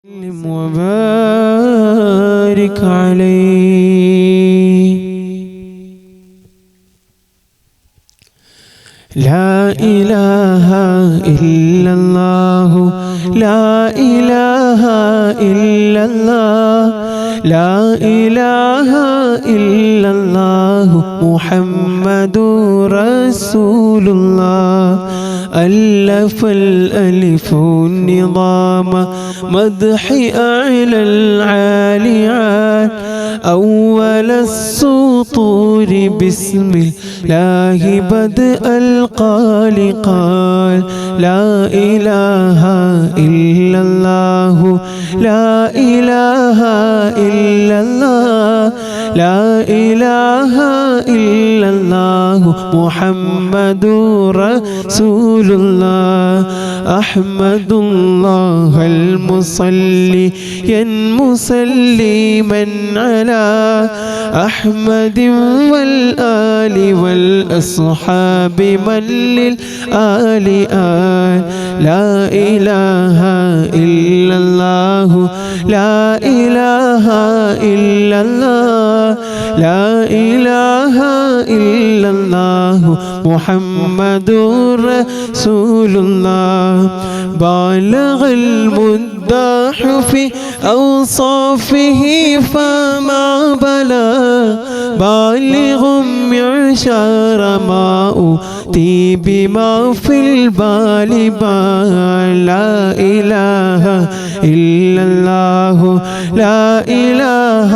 وبارك عليه. لا إله إلا الله، لا إله إلا الله، لا إله إلا الله، محمد رسول الله. ألف الألف النظام مدح أعلى العاليات، أول السطور بسم الله بدأ القال قال. لا إله إلا الله، لا إله إلا الله، لا إله إلا الله، محمد رسول الله. أحمد الله المصلي مسلما على أحمد والآل والأصحاب من للآل آل. لا إله إلا الله، لا إله إلا الله، لا إله إلا الله، محمد رسول الله. بالغ المداح في أوصافه فما بلغ، بالغ معشار ما أوتي بما في البال بال. لا إله إلا الله، لا إله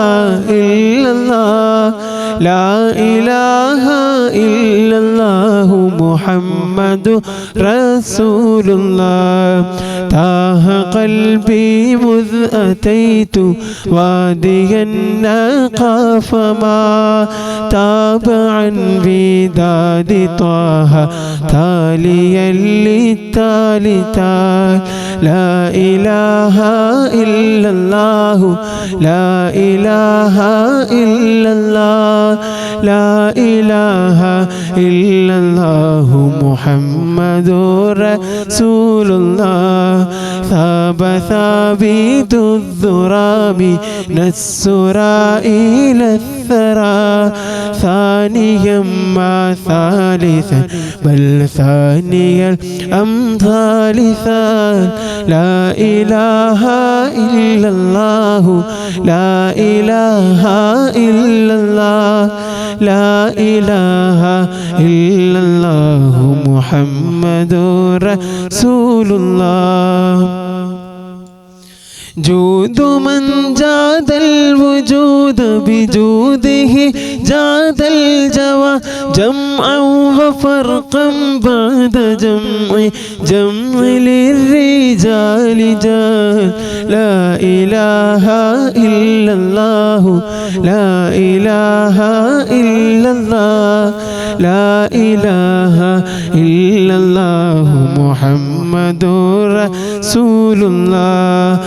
إلا الله، لا إله إلا الله، محمد رسول الله. تاه قلبي مذ أتيت وادي النقى فما تاب عن بداد طه تاليا للتالي تال. لا إله إلا الله، لا إله إلا الله، لا إله إلا الله، محمد رسول الله. ثاب ثابت الذرام نسرا إلى الثرى، ثانيا ما ثالثا بل ثاني الأمثال ثال. لا إله إلا الله، لا إله إلا الله، لا إله إلا الله، محمد رسول الله. جود من جاد الوجود بجوده جاد الجوى، جمعا وفرقا بعد جمع للرجال جال. لا إله إلا الله، لا إله إلا الله، لا إله إلا الله، محمد رسول الله.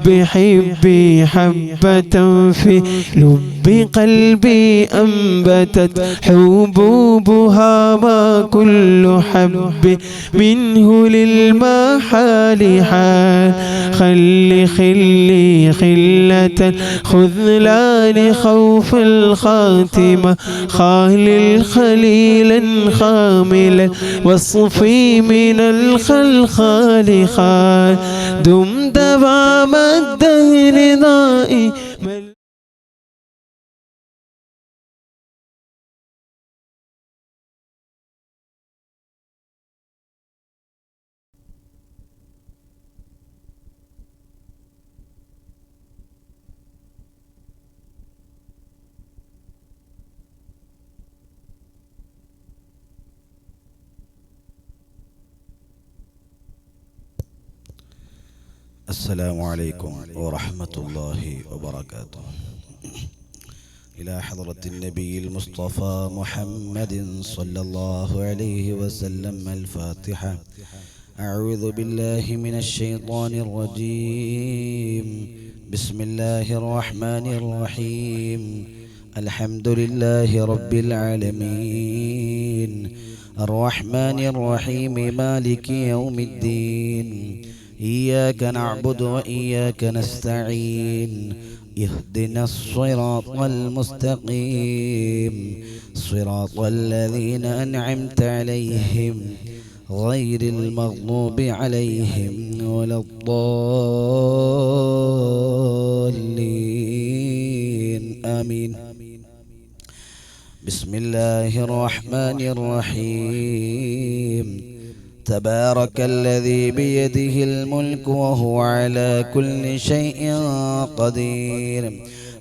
حبي حبة في لب قلبي أنبتت حبوبها، ما كل حب منه للمحال حال. خلي خلة الخذلان خوف الخاتمة، خالل خليلا خاملا وصفي من الخلخال خال. دم دوام الدهر ضائي. السلام عليكم ورحمة الله وبركاته. إلى حضرة النبي المصطفى محمد صلى الله عليه وسلم الفاتحة. أعوذ بالله من الشيطان الرجيم. بسم الله الرحمن الرحيم. الحمد لله رب العالمين، الرحمن الرحيم، مالك يوم الدين. إياك نعبد وإياك نستعين اهدنا الصراط المستقيم صراط الذين أنعمت عليهم غير المغضوب عليهم ولا الضالين آمين. بسم الله الرحمن الرحيم. تبارك الذي بيده الملك وهو على كل شيء قدير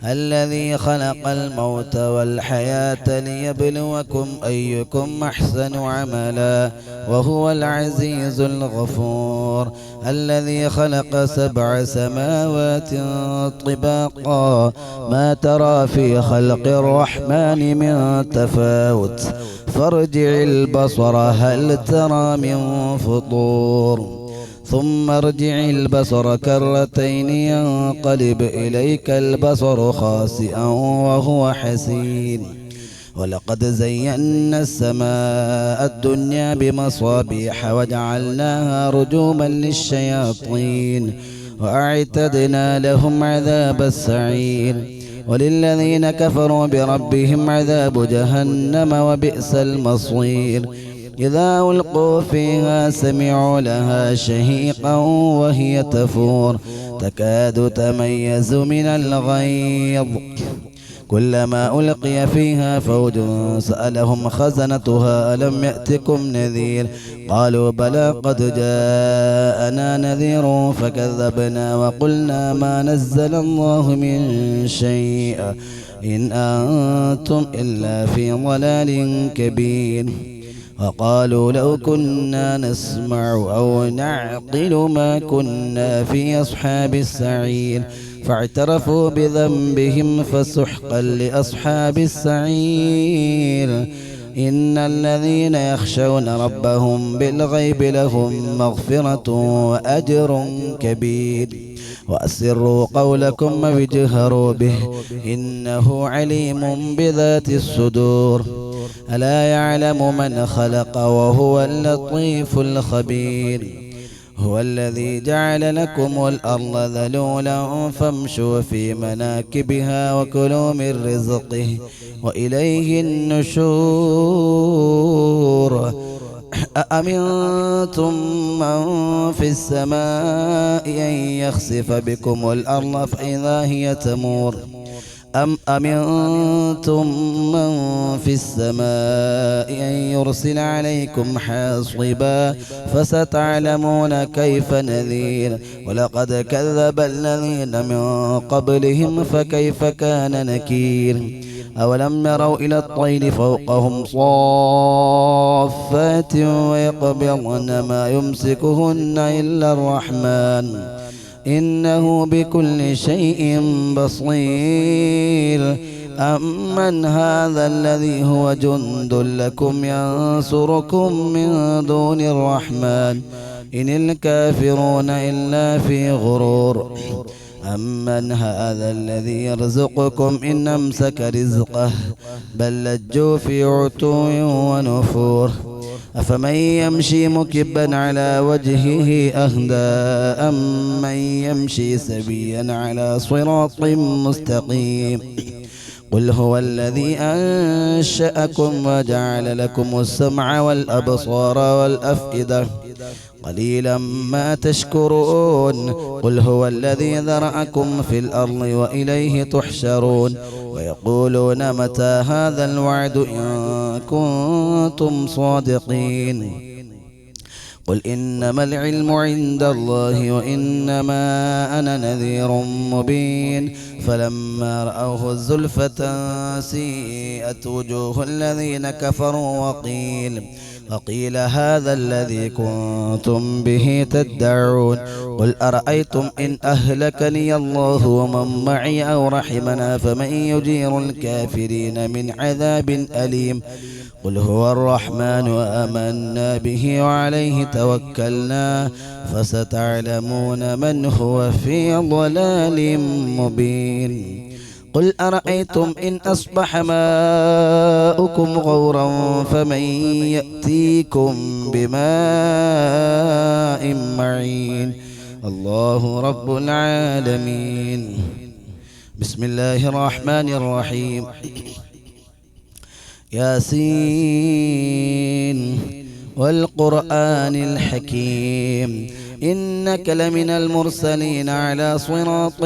الذي خلق الموت والحياة ليبلوكم أيكم أحسن عملا وهو العزيز الغفور الذي خلق 7 سماوات طباقا ما ترى في خلق الرحمن من تفاوت فارجع البصر هل ترى من فطور ثم ارجع البصر كرتين ينقلب إليك البصر خاسئا وهو حسين ولقد زينا السماء الدنيا بمصابيح وجعلناها رجوما للشياطين وأعتدنا لهم عذاب السعير وللذين كفروا بربهم عذاب جهنم وبئس المصير إذا ألقوا فيها سمعوا لها شهيقا وهي تفور تكاد تميز من الغيظ كلما ألقي فيها فوج سألهم خزنتها ألم يأتكم نذير قالوا بلى قد جاءنا نذير فكذبنا وقلنا ما نزل الله من شيء إن أنتم إلا في ضلال كبير وقالوا لو كنا نسمع أو نعقل ما كنا في أصحاب السعير فاعترفوا بذنبهم فسحقا لأصحاب السعير إن الذين يخشون ربهم بالغيب لهم مغفرة وأجر كبير وأسروا قولكم واجهروا به إنه عليم بذات الصدور ألا يعلم من خلق وهو اللطيف الخبير هو الذي جعل لكم الأرض ذلولا فامشوا في مناكبها وكلوا من رزقه وإليه النشور أأمنتم من في السماء أن يخسف بكم الأرض فإذا هي تمور أم أمنتم من في السماء أن يرسل عليكم حاصبا فستعلمون كيف نذير ولقد كذب الذين من قبلهم فكيف كان نكير أولم يروا إلى الطير فوقهم صافات ويقبضن ما يمسكهن إلا الرحمن إنه بكل شيء بصير أمن هذا الذي هو جند لكم ينصركم من دون الرحمن إن الكافرون إلا في غرور أمن هذا الذي يرزقكم إن أمسك رزقه بل لجوا في عتو ونفور أفمن يمشي مكبا على وجهه أهدى أمن يمشي سبيا على صراط مستقيم قل هو الذي أنشأكم وجعل لكم السمع والأبصار والأفئدة قليلا ما تشكرون قل هو الذي ذرأكم في الأرض وإليه تحشرون ويقولون متى هذا الوعد إن كنتم صادقين قل إنما العلم عند الله وإنما أنا نذير مبين فلما رأوه زلفة سيئت وجوه الذين كفروا وقيل هذا الذي كنتم به تدعون قل أرأيتم إن أهلكني الله ومن معي أو رحمنا فمن يجير الكافرين من عذاب أليم قل هو الرحمن وآمنا به وعليه توكلنا فستعلمون من هو في ضلال مبين قل أرأيتم إن أصبح ماؤكم غورا فمن يأتيكم بماء معين الله رب العالمين. بسم الله الرحمن الرحيم. ياسين والقرآن الحكيم إنك لمن المرسلين على صراط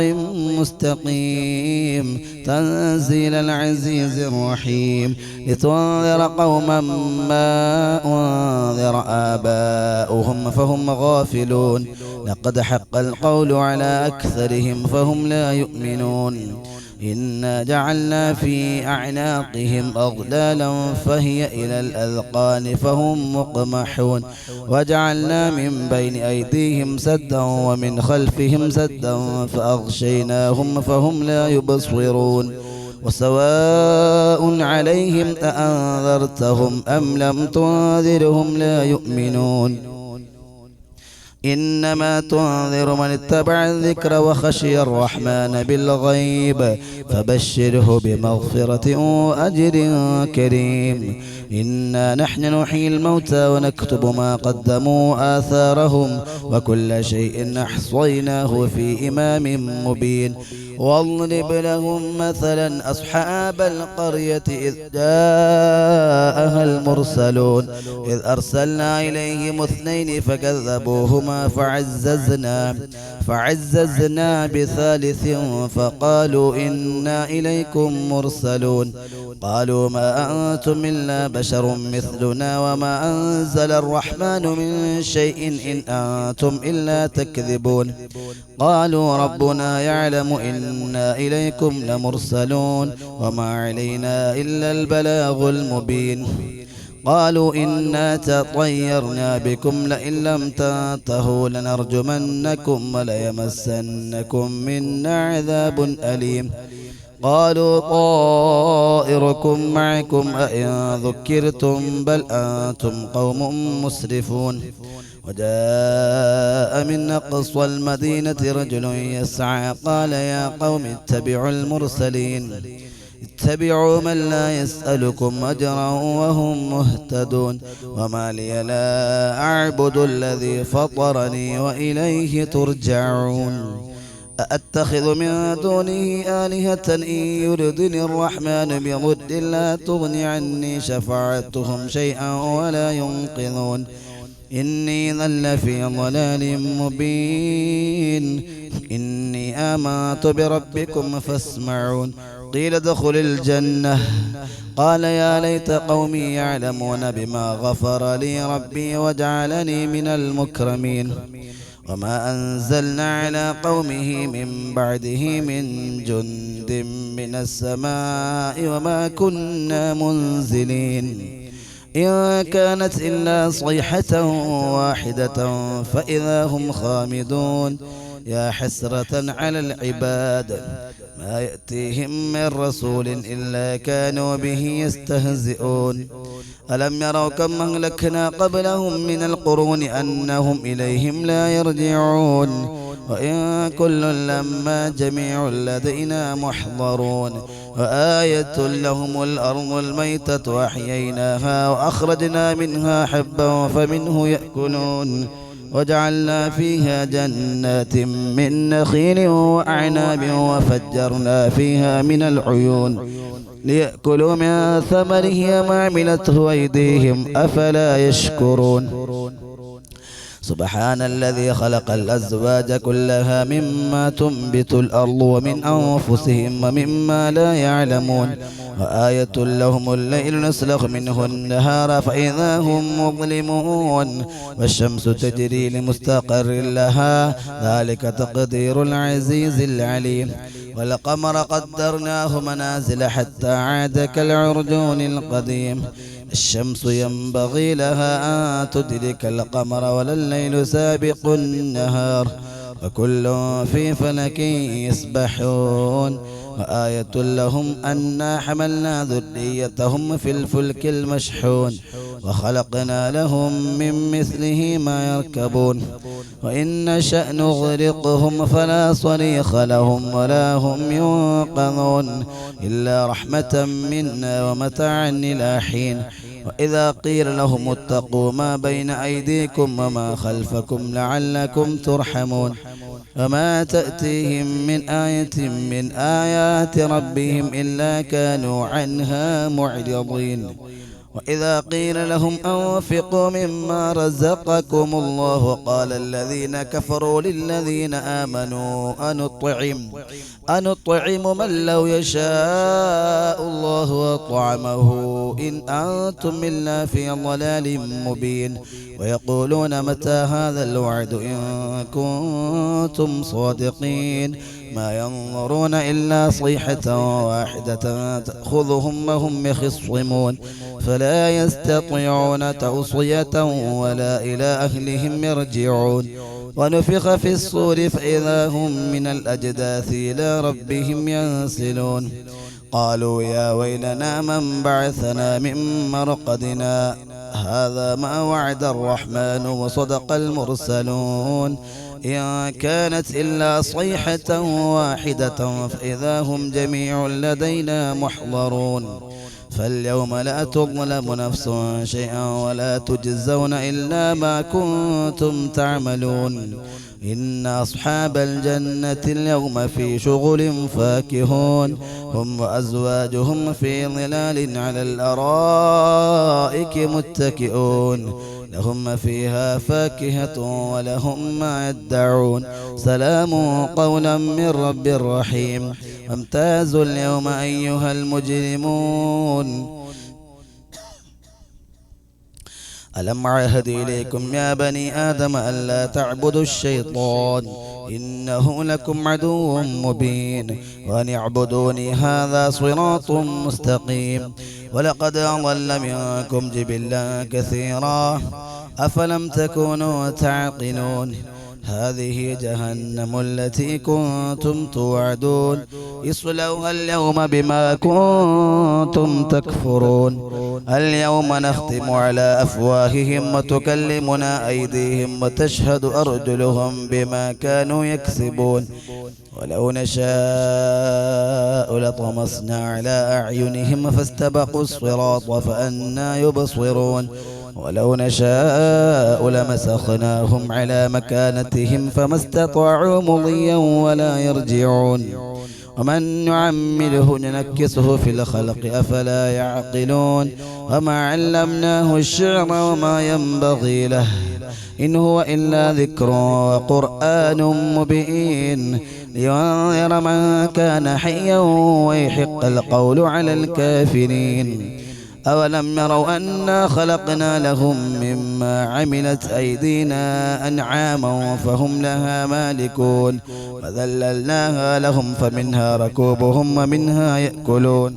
مستقيم تنزيل العزيز الرحيم لتنذر قوما ما أنذر آباؤهم فهم غافلون لقد حق القول على أكثرهم فهم لا يؤمنون إنا جعلنا في أعناقهم أغلالا فهي إلى الأذقان فهم مقمحون وجعلنا من بين أيديهم سدا ومن خلفهم سدا فأغشيناهم فهم لا يبصرون وسواء عليهم أأنذرتهم أم لم تنذرهم لا يؤمنون إنما تنذر من اتبع الذكر وخشي الرحمن بالغيب فبشره بمغفرة وأجر كريم إنا نحن نحيي الموتى ونكتب ما قدموا وآثارهم وكل شيء أحصيناه في إمام مبين واضرب لهم مثلا أصحاب القرية إذ جاءها المرسلون إذ أرسلنا إليهم اثنين فكذبوهما فعززنا بثالث فقالوا إنا إليكم مرسلون قالوا ما أنتم إلا بشر مثلنا وما أنزل الرحمن من شيء إن أنتم إلا تكذبون قالوا ربنا يعلم إنا إليكم لمرسلون وما علينا إلا البلاغ المبين قالوا إنا تطيرنا بكم لئن لم تنتهوا لنرجمنكم وليمسنكم منا عذاب أليم قالوا طائركم معكم أئن ذكرتم بل أنتم قوم مسرفون وجاء من أقصى المدينة رجل يسعى قال يا قوم اتبعوا المرسلين اتبعوا من لا يسألكم أجرا وهم مهتدون وما لي لا أعبد الذي فطرني وإليه ترجعون أأتخذ من دونه آلهة إن يردني الرحمن بضر لا تغني عني شفاعتهم شيئا ولا ينقذون إني ظل في ضلال مبين إني آمنت بربكم فاسمعون قيل ادخل الجنة قال يا ليت قومي يعلمون بما غفر لي ربي وجعلني من المكرمين وما أنزلنا على قومه من بعده من جند من السماء وما كنا منزلين إن كانت إلا صيحة واحدة فإذا هم خامدون يا حسرة على العباد ما يأتيهم من رسول إلا كانوا به يستهزئون ألم يروا كم أهلكنا قبلهم من القرون أنهم إليهم لا يرجعون وإن كل لما جميع لدينا محضرون وآية لهم الأرض الميتة وأحييناها وأخرجنا منها حبا فمنه يأكلون وجعلنا فيها جنات من نخيل وأعناب وفجرنا فيها من العيون ليأكلوا من ثمره ما عملته أيديهم أفلا يشكرون سبحان الذي خلق الأزواج كلها مما تنبت الأرض ومن أنفسهم ومما لا يعلمون وآية لهم الليل نسلخ منه النهار فإذا هم مظلمون والشمس تجري لمستقر لها ذلك تقدير العزيز العليم والقمر قدرناه منازل حتى عاد كالعرجون القديم الشمس ينبغي لها أن تدرك القمر ولا الليل سابق النهار وكل في فلك يسبحون وآية لهم أنا حملنا ذريتهم في الفلك المشحون وخلقنا لهم من مثله ما يركبون وإن نشأ نغرقهم فلا صريخ لهم ولا هم ينقذون إلا رحمة منا ومتاعا إلى حين وإذا قيل لهم اتقوا ما بين أيديكم وما خلفكم لعلكم ترحمون وما تأتيهم من آية من آيات ربهم إلا كانوا عنها معرضين وإذا قيل لهم أنفقوا مما رزقكم الله قال الذين كفروا للذين آمنوا أنطعم من لو يشاء الله أطعمه إن أنتم إلا في ضلال مبين ويقولون متى هذا الوعد إن كنتم صادقين ما ينظرون إلا صيحة واحدة تأخذهم وهم يخصمون فلا يستطيعون توصية ولا إلى أهلهم يرجعون ونفخ في الصور فإذا هم من الأجداث إلى ربهم ينسلون قالوا يا ويلنا من بعثنا من مرقدنا هذا ما وعد الرحمن وصدق المرسلون إن كانت إلا صيحة واحدة فإذا هم جميع لدينا محضرون فاليوم لا تظلم نفس شيئا ولا تجزون إلا ما كنتم تعملون إن أصحاب الجنة اليوم في شغل فاكهون هم وأزواجهم في ظلال على الأرائك متكئون لهم فيها فاكهة ولهم ما يدعون سلام قولا من رب رحيم وامتازوا اليوم أيها المجرمون ألم أعهد إليكم يا بني آدم ألا تعبدوا الشيطان إنه لكم عدو مبين وأن اعبدوني هذا صراط مستقيم ولقد أضل منكم جبلا كثيرا أفلم تكونوا تعقلون هذه جهنم التي كنتم توعدون اصلوها اليوم بما كنتم تكفرون اليوم نختم على أفواههم وتكلمنا أيديهم وتشهد أرجلهم بما كانوا يكسبون ولو نشاء لطمسنا على أعينهم فاستبقوا الصراط فأنى يبصرون ولو نشاء لمسخناهم على مكانتهم فما استطاعوا مضيا ولا يرجعون ومن نعمله ننكسه في الخلق أفلا يعقلون وما علمناه الشعر وما ينبغي له إن هو إلا ذكر وقرآن مبين لينذر من كان حيا ويحق القول على الكافرين أولم يروا أنا خلقنا لهم مما عملت أيدينا أنعاما فهم لها مالكون وذللناها لهم فمنها ركوبهم ومنها يأكلون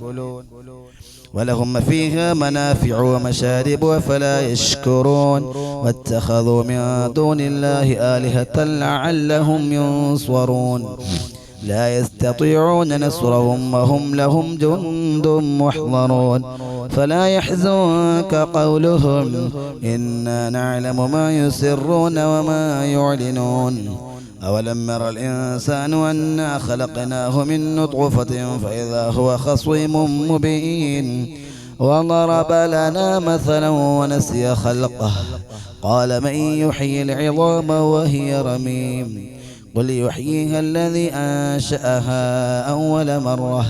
ولهم فيها منافع ومشارب أفلا يشكرون واتخذوا من دون الله آلهة لعلهم ينصرون لا يستطيعون نصرهم وهم لهم جند محضرون فلا يحزنك قولهم إنا نعلم ما يسرون وما يعلنون أولم ير الإنسان أنا خلقناه من نطفة فإذا هو خصيم مبين وضرب لنا مثلا ونسي خلقه قال من يحيي العظام وهي رميم قل يحييها الذي أنشأها أول مرة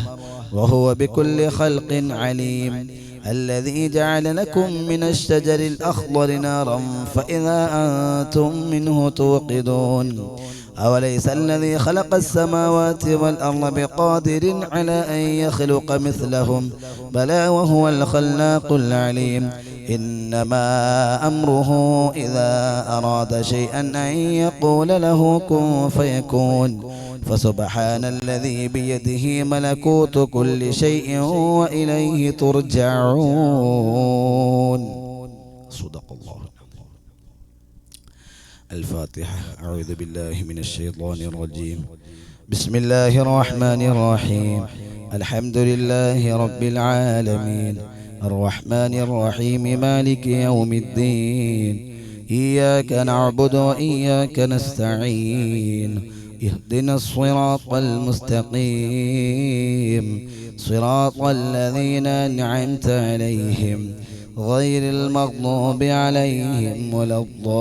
وهو بكل خلق عليم الذي جعل لكم من الشجر الأخضر نارا فإذا أنتم منه توقدون أوليس الذي خلق السماوات والأرض بقادر على أن يخلق مثلهم بلى وهو الخلاق العليم إنما أمره إذا أراد شيئا أن يقول له كن فيكون فسبحان الذي بيده ملكوت كل شيء وإليه ترجعون صدق الله. الفاتحة. أعوذ بالله من الشيطان الرجيم. بسم الله الرحمن الرحيم. الحمد لله رب العالمين الرحمن الرحيم مالك يوم الدين إياك نعبد وإياك نستعين اهدنا الصراط المستقيم صراط الذين أنعمت عليهم غير المغضوب عليهم ولا الضالين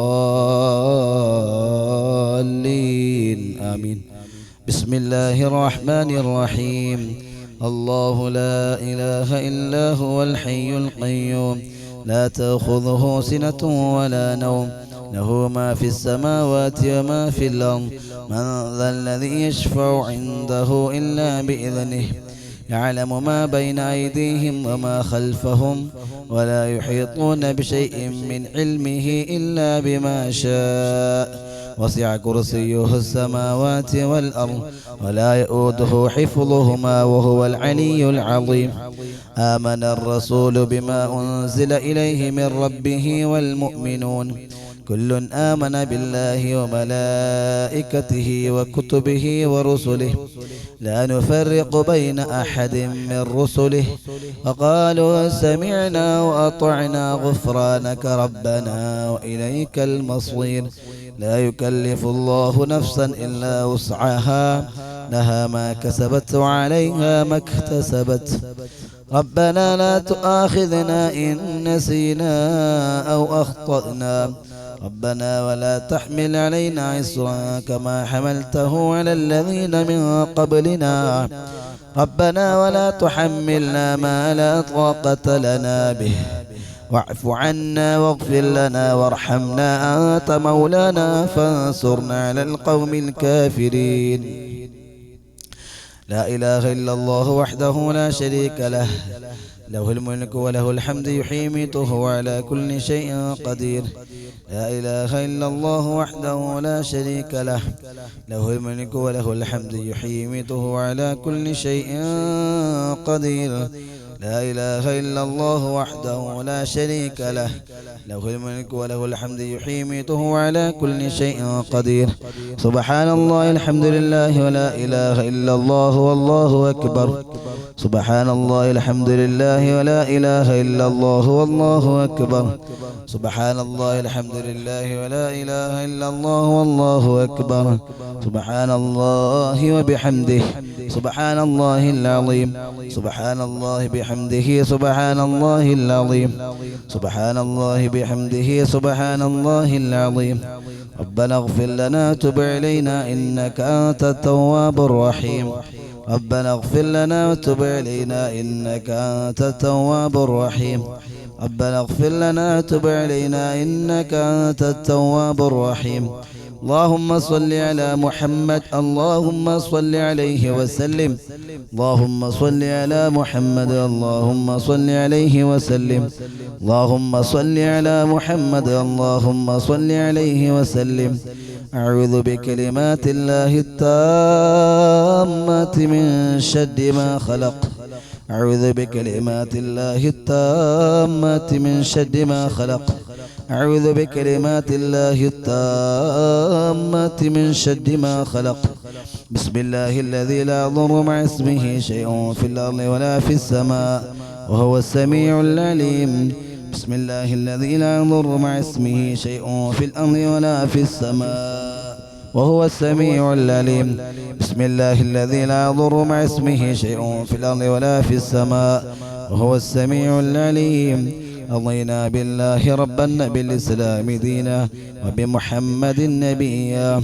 آمين. بسم الله الرحمن الرحيم. الله لا إله إلا هو الحي القيوم لا تأخذه سنة ولا نوم له ما في السماوات وما في الأرض من ذا الذي يشفع عنده إلا بإذنه يعلم ما بين أيديهم وما خلفهم ولا يحيطون بشيء من علمه إلا بما شاء وسع كرسيه السماوات والأرض ولا يؤوده حفظهما وهو العلي العظيم. آمن الرسول بما أنزل إليه من ربه والمؤمنون كل آمن بالله وملائكته وكتبه ورسله لا نفرق بين أحد من رسله وقالوا سمعنا وأطعنا غفرانك ربنا وإليك المصير. لا يكلف الله نفسا إلا وسعها لها ما كسبت وعليها ما اكتسبت. ربنا لا تؤاخذنا إن نسينا أو أخطأنا ربنا ولا تحمل علينا إصرا كما حملته على الذين من قبلنا ربنا ولا تحملنا ما لا طاقة لنا به واعف عنا واغفر لنا وارحمنا أنت مولانا فانصرنا على القوم الكافرين. لا إله إلا الله وحده لا شريك له له الملك وله الحمد يحيي ويميت وهو على كل شيء قدير. لا إله إلا الله وحده لا شريك له له الملك وله الحمد يحيي ويميت وهو على كل شيء قدير. لا إله إلا الله وحده لا شريك له له الملك وله الحمد يحيي ويميت وهو على كل شيء قدير. سبحان الله الحمد لله ولا إله إلا الله والله أكبر. سبحان الله الحمد لله ولا إله إلا الله والله أكبر. سبحان الله الحمد لله ولا إله إلا الله والله أكبر. سبحان الله وبحمده سبحان الله العظيم. سبحان الله بحمده سبحان الله العظيم. سبحان الله بحمده سبحان الله العظيم. ربنا اغفر لنا تب علينا إنك أنت التواب الرحيم. ربنا اغفر لنا وتب علينا إنك أنت التواب الرحيم. ربنا اغفر لنا وتب علينا إنك أنت التواب الرحيم. اللهم صل على محمد اللهم صل عليه وسلم. اللهم صل على محمد اللهم صل عليه وسلم. اللهم صل على محمد اللهم صل عليه وسلم. أعوذ بكلمات الله التامة من شر ما خلق. أعوذ بكلمات الله التامة من شر ما خلق. أعوذ بكلمات الله التامة من شر ما خلق. بسم الله الذي لا يضر مع اسمه شيء في الأرض ولا في السماء وهو السميع العليم. بسم الله الذي لا يضر مع اسمه شيء في الأرض ولا في السماء وهو السميع العليم. بسم الله الذي لا يضر مع اسمه شيء في الأرض ولا في السماء وهو السميع العليم. رضينا بالله ربا بالإسلام دينا وبمحمد نبيا.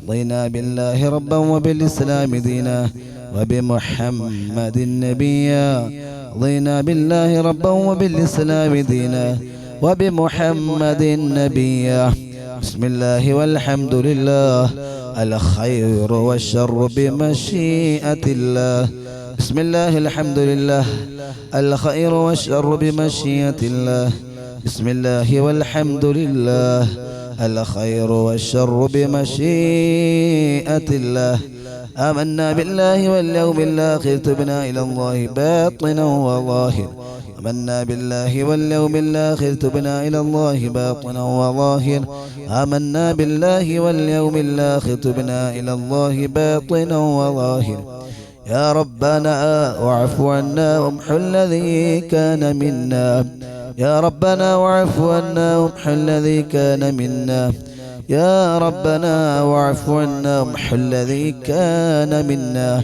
رضينا بالله ربا وبالإسلام دينا وبمحمد نبيا. رضينا بالله ربا وبالإسلام دينا وبمحمد نبيا. بسم الله والحمد لله الخير والشر بمشيئة الله. بسم الله الحمد لله الخير والشر بمشيئة الله. بسم الله والحمد لله الخير والشر بمشيئة الله. آمنا بالله واليوم الآخر تبنا إلى الله باطنا وظاهر. آمنا بالله واليوم الآخر تبنا إلى الله باطنا وظاهر. آمنا بالله واليوم الآخر تبنا إلى الله باطنا وظاهر. يا ربنا واعف عنا وامحو الذي كان منا. يا ربنا واعف عنا وامحو الذي كان منا. يا ربنا واعف عنا وامحو الذي كان منا.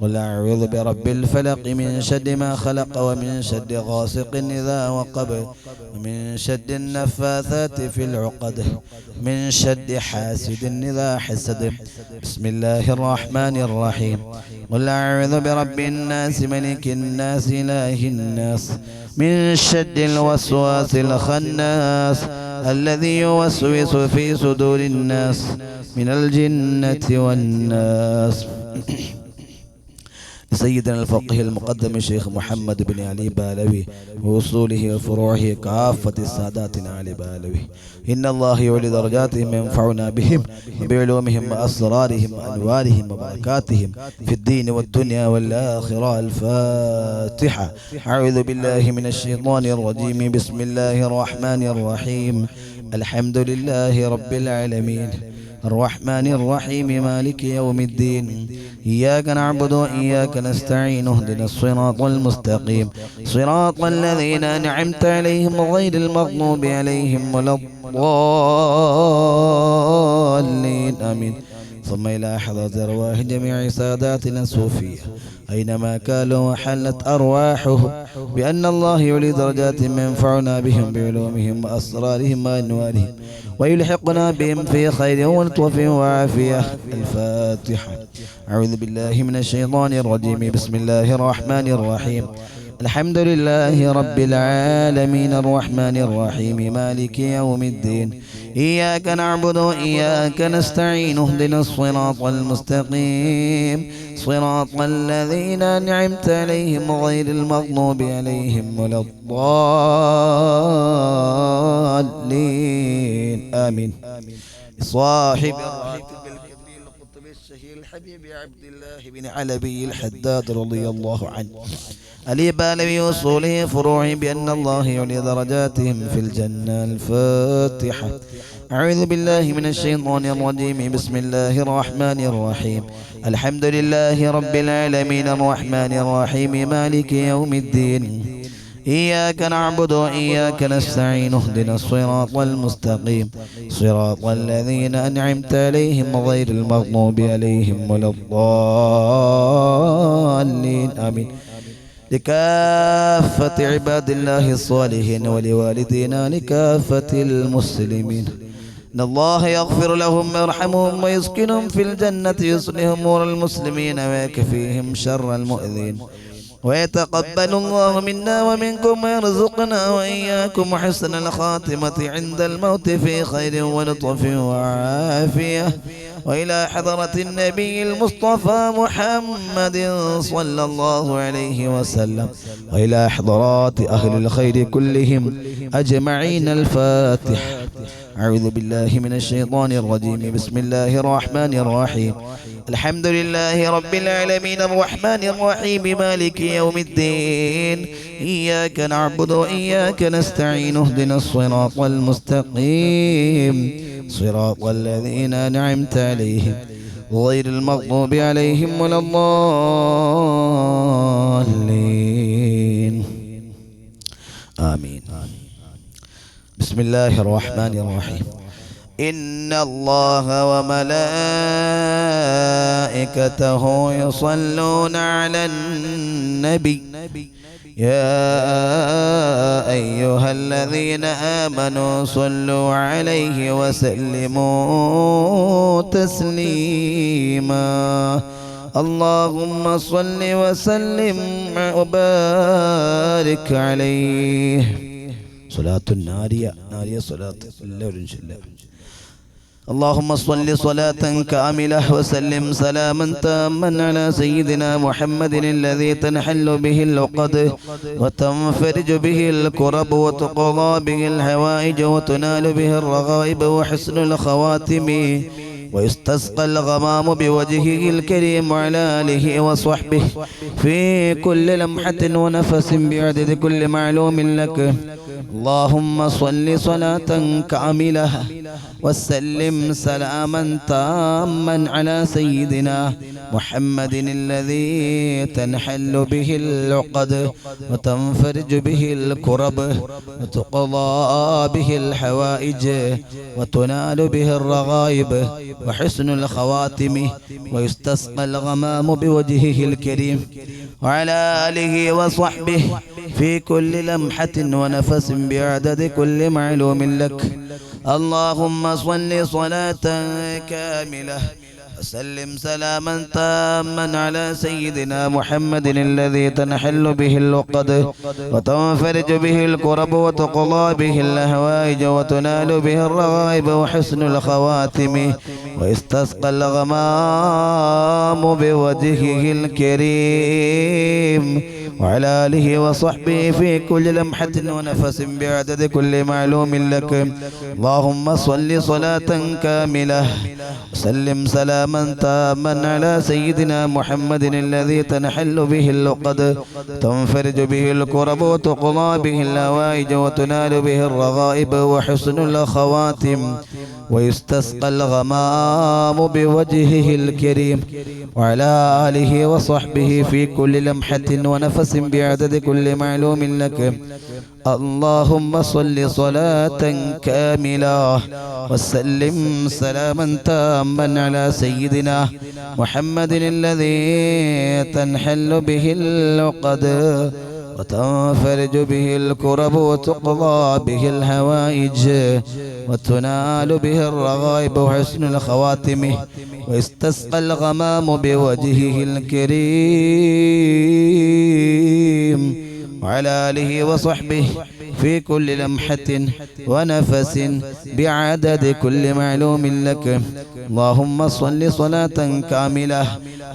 قل أعوذ برب الفلق من شر ما خلق ومن شر غاسق إذا وقب ومن شر النفاثات في العقد من شر حاسد إذا حسد. بسم الله الرحمن الرحيم. قل أعوذ برب الناس ملك الناس إله الناس من شر الوسواس الخناس الذي يوسوس في صدور الناس من الجنة والناس. سيدنا الفقيه المقدم الشيخ محمد بن علي بالوي ووصوله وفروعه كافة الساداتنا آل بالوي. إن الله يولي درجاتهم ينفعنا بهم وبعلومهم وأسرارهم وأنوارهم وبركاتهم في الدين والدنيا والآخرة. الفاتحة. أعوذ بالله من الشيطان الرجيم. بسم الله الرحمن الرحيم. الحمد لله رب العالمين الرحمن الرحيم مالك يوم الدين. إياك نعبد وإياك نستعين. اهدنا الصراط المستقيم صراط الذين أنعمت عليهم غير المغضوب عليهم ولا الضالين آمين. ثم إلى حضرة أرواح جميع ساداتنا الصوفية أينما كانوا وحلت أرواحهم بأن الله يولي درجات ينفعنا بهم بعلومهم وأسرارهم وأنوارهم ويلحقنا بهم في خير ولطف وعافية. الفاتحة. أعوذ بالله من الشيطان الرجيم. بسم الله الرحمن الرحيم. الحمد لله رب العالمين الرحمن الرحيم مالك يوم الدين. إياك نعبد وإياك نستعين. اهدنا الصراط المستقيم صراط الذين أنعمت عليهم غير المغضوب عليهم ولا الضالين آمين. صاحب الحبيب عبد الله بن علوي الحداد رضي الله عنه علي بالوي وصوله فروعه بأن الله يعلي درجاتهم في الجنة. الفاتحة. أعوذ بالله من الشيطان الرجيم. بسم الله الرحمن الرحيم. الحمد لله رب العالمين الرحمن الرحيم مالك يوم الدين. إياك نعبد وإياك نستعين. اهدنا الصراط المستقيم صراط الذين أنعمت عليهم غير المغضوب عليهم ولا الضالين آمين. لكافة عباد الله الصالحين ولوالدينا لكافة المسلمين. إن الله يغفر لهم ويرحمهم ويسكنهم في الجنة يصلح أمور المسلمين ويكفيهم شر المؤذين ويتقبل الله منا ومنكم ويرزقنا وإياكم حسن الخاتمة عند الموت في خير ولطف وعافية. وإلى حضرة النبي المصطفى محمد صلى الله عليه وسلم وإلى حضرات أهل الخير كلهم أجمعين. الفاتح. أعوذ بالله من الشيطان الرجيم. بسم الله الرحمن الرحيم. الحمد لله رب العالمين الرحمن الرحيم مالك يوم الدين. إياك نعبد وإياك نستعين. اهدنا الصراط المستقيم صراط الذين أنعمت عليهم غير المغضوب عليهم ولا الضالين آمين. بسم الله الرحمن الرحيم. إن الله وملائكته يصلون على النبي يا أيها الذين آمنوا صلوا عليه وسلموا تسليما. اللهم صل وسلم وبارك عليه. صلاة نارية صلاة الله. اللهم صل صلاة كاملة وسلم سلاما تاما على سيدنا محمد الذي تنحل به العقد وتنفرج به الكرب وتقضى به الحوائج وتنال به الرغائب وحسن الخواتم ويستسقى الغمام بوجهه الكريم وعلى آله وصحبه في كل لمحة ونفس بعدد كل معلوم لك. اللهم صل صلاة كاملة وسلم سلاما تاما على سيدنا محمد الذي تنحل به اللعقد وتنفرج به الكرب وتقضى به الحوائج وتنال به الرغائب وحسن الخواتم ويستسقى الغمام بوجهه الكريم وعلى آله وصحبه في كل لمحة ونفس بعدد كل معلوم لك. اللهم صل صلاة كاملة وسلم سلاما تاما على سيدنا محمد الذي تنحل به اللقد وتنفرج به الكرب وتقضى به الهوائج وتنال به الرغائب وحسن الخواتم ويستسقى الغمام بوجهه الكريم وعلى آله وصحبه في كل لمحة ونفس بعدد كل معلوم لك. اللهم صل صلاة كاملة وسلم سلاما تاما على سيدنا محمد الذي تنحل به اللقد تنفرج به الكرب وتقضى به الهوائج وتنال به الرغائب وحسن الخواتم ويستسقى الغمام بوجهه الكريم وعلى آله وصحبه في كل لمحة ونفس بعدد كل معلوم لك. اللهم صل صلاة كاملة وسلم سلاما تاما على سيدنا محمد الذي تنحل به اللقد وتنفرج به الكرب وتقضى به الهوائج وتنال به الرغائب وحسن الخواتم ويستسقى الغمام بوجهه الكريم وعلى آله وصحبه في كل لمحة ونفس بعدد كل معلوم لك. اللهم صل صلاة كاملة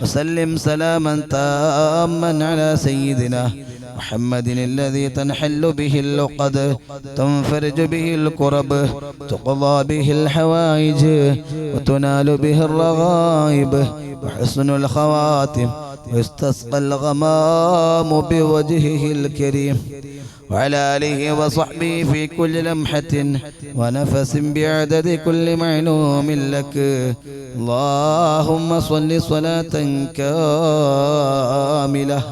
وسلم سلاما تاما على سيدنا محمد الذي تنحل به اللقد تنفرج به الكرب تقضى به الحوائج وتنال به الرغائب وحسن الخواتم ويستسقى الغمام بوجهه الكريم وعلى آله وصحبه في كل لمحة ونفس بعدد كل معلوم لك. اللهم صل صلاة كاملة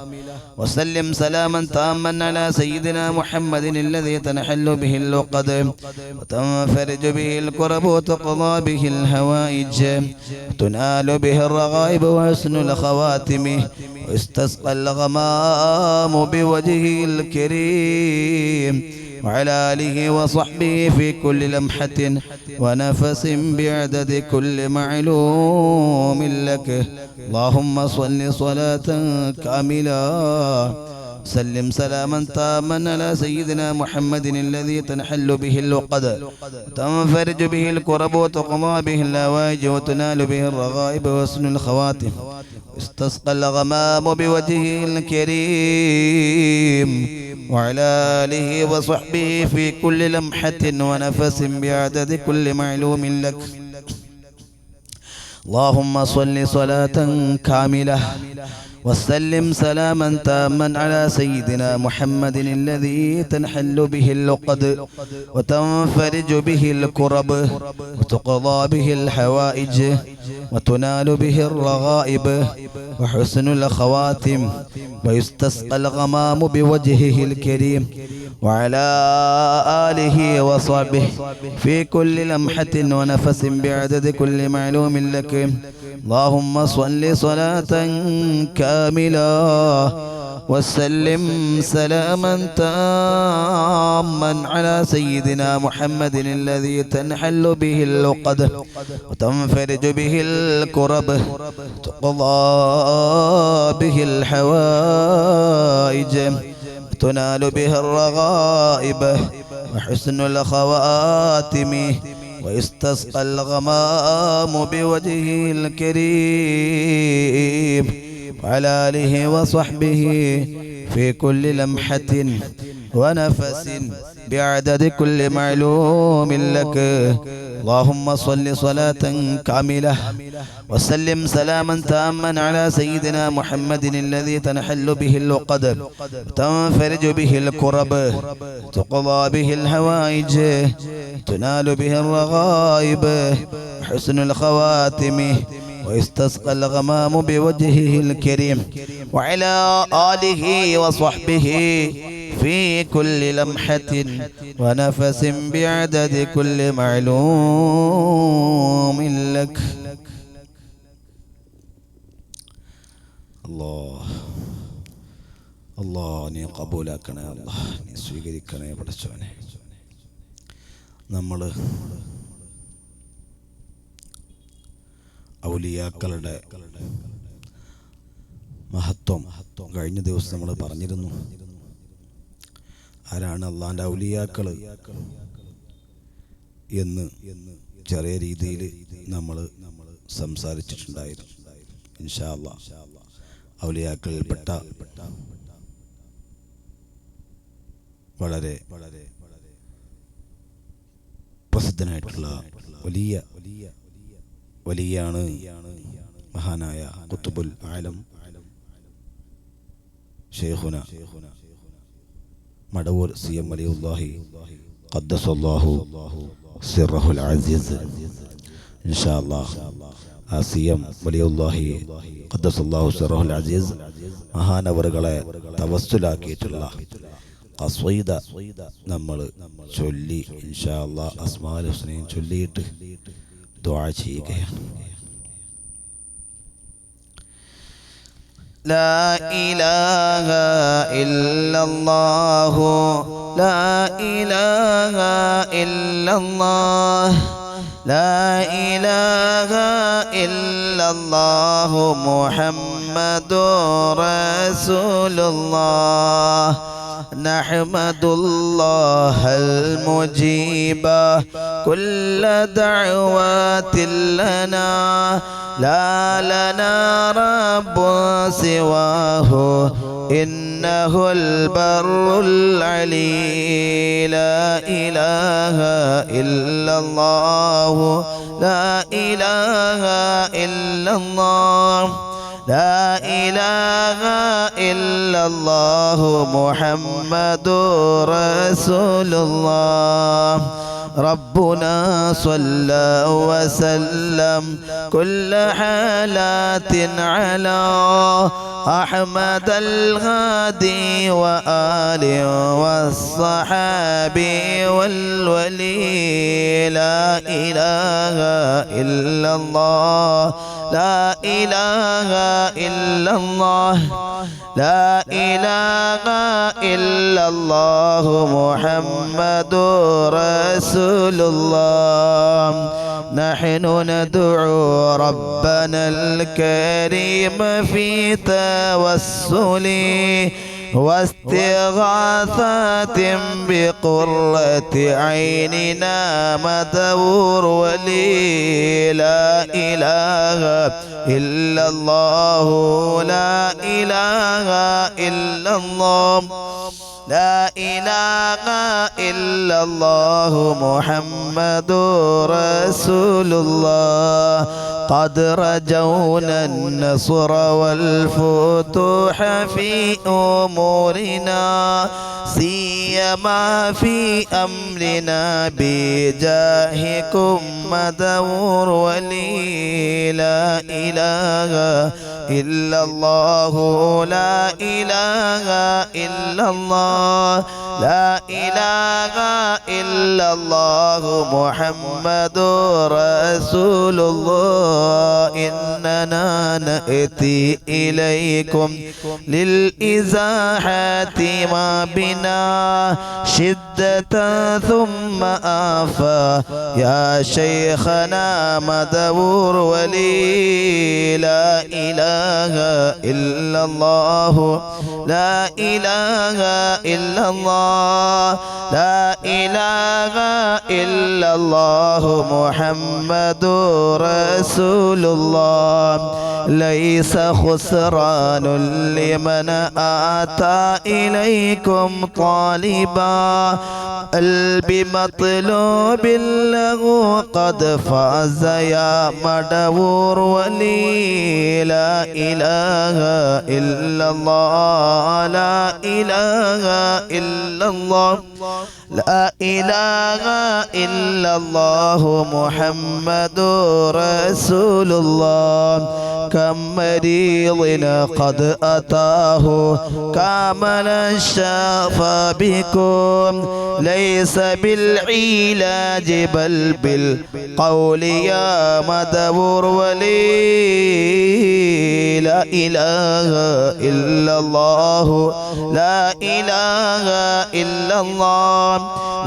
وسلم سلاما تاما على سيدنا محمد الذي تنحل به اللقد وتنفرج به الكرب وتقضى به الهوائج وتنال به الرغائب وحسن الخواتم ويستسقى الغمام بوجهه الكريم وعلى آله وصحبه في كل لمحة ونفس بعدد كل معلوم لك. اللهم صل صلاة كاملة سلم سلاما تاما على سيدنا محمد الذي تنحل به اللقد وتنفرج به الكرب وتقضى به الهوائج وتنال به الرغائب وحسن الخواتم استسقى الغمام بوجهه الكريم وعلى آله وصحبه في كل لمحة ونفس بعدد كل معلوم لك. اللهم صل صلاة كاملة وسلم سلاما تاما على سيدنا محمد الذي تنحل به اللقد وتنفرج به الكرب وتقضى به الحوائج وتنال به الرغائب وحسن الخواتم ويستسقى الغمام بوجهه الكريم وعلى آله وصحبه في كل لمحة ونفس بعدد كل معلوم لك. اللهم صل صلاة كاملة وسلم سلاما تاما على سيدنا محمد الذي تنحل به اللقد وتنفرج به الكرب تقضى به الحوائج تنال به الرغائب وحسن الخواتم ويستسقى الغمام بوجهه الكريم وعلى آله وصحبه في كل لمحة ونفس بعدد كل معلوم لك. اللهم صل صلاة كاملة وسلم سلاما تاما على سيدنا محمد الذي تنحل به اللقد وتنفرج به الكرب تقضى به الهوائج تنال به الرغائب حسن الخواتم واستسقى الغمام بوجهه الكريم وعلى آله وصحبه في كل لمحة ونفس بعدد كل معلوم لك. അല്ലാഹ് നീ കബൂലാക്കണേ, അല്ലാഹ് നീ സ്വീകരിക്കണേ പടച്ചവനെ. നമ്മൾ ഔലിയാക്കളുടെ മഹത്വം കഴിഞ്ഞ ദിവസം നമ്മൾ പറഞ്ഞിരുന്നു. ആരാണ് അള്ളാഹുവിൻ്റെ ഔലിയാക്കൾ എന്ന് ചെറിയ രീതിയിൽ നമ്മൾ സംസാരിച്ചിട്ടുണ്ടായിരുന്നു. ഇൻഷാ അല്ലാഹ് ഔലിയാക്കളിൽപ്പെട്ട വളരെ പ്രസിദ്ധനായിട്ടുള്ള വലിയാണ് മഹാനായ ഖുത്ബുൽ ആലം ശൈഖുന മടവൂർ സിഎം വലിയുല്ലാഹി ഖദ്ദസല്ലാഹു സിർറഹുൽ അസീസ്. ഇൻഷാ അല്ലാഹ് ആ സിഎം വലിയുല്ലാഹി ഖദ്ദസല്ലാഹു സിർറഹുൽ അസീസ് മഹാനവറുകളെ തവസ്സുലാക്കിയിട്ടുള്ള ഖസ്വീദ നമ്മൾ ചൊല്ലി ഇൻഷാ അല്ലാഹ് അസ്മാഉൽ ഹുസ്നയും ചൊല്ലിയിട്ട് ദുആ ചെയ്യുകയാണ്. لا إله إلا الله لا إله إلا الله لا إله إلا الله محمد رسول الله نحمد الله المجيب كل دعوات لنا لا لنا رب سواه إنه البر العلي لا إله إلا الله لا إله إلا الله لا إله إلا الله محمد رسول الله ربنا صلى وسلم كل حالات على أحمد الهادي وآله والصحابي والولي لا إله إلا الله لا إله إلا الله لا إله إلا الله محمد رسول الله نحن ندعو ربنا الكريم في توسل واستغاثات بقرة عيننا مدور ولي لا إله إلا الله لا إله إلا الله لا إله إلا الله محمد رسول الله قد رجونا النصر والفتوح في أمورنا سيما في أمرنا بجاهكم مدور ولي لا إله إلا الله لا إله إلا الله لا إله إلا الله محمد رسول الله إننا نأتي إليكم للإزاحة ما بنا شدة ثم آفة يا شيخنا مدبور ولي لا إله إلا الله لا إله إلا الله لا إله إلا الله محمد رسول الله ليس خسران لمن آتى إليكم طالبا بمطلوب له قد فاز يا مدبور ولي لا إله إلا الله لا إله إلا الله لا إله إلا الله محمد رسول الله كم مريض قد أتاه كامل الشفا بكم ليس بالعلاج بل بالقول يا مدبور ولي لا إله إلا الله لا إله إلا الله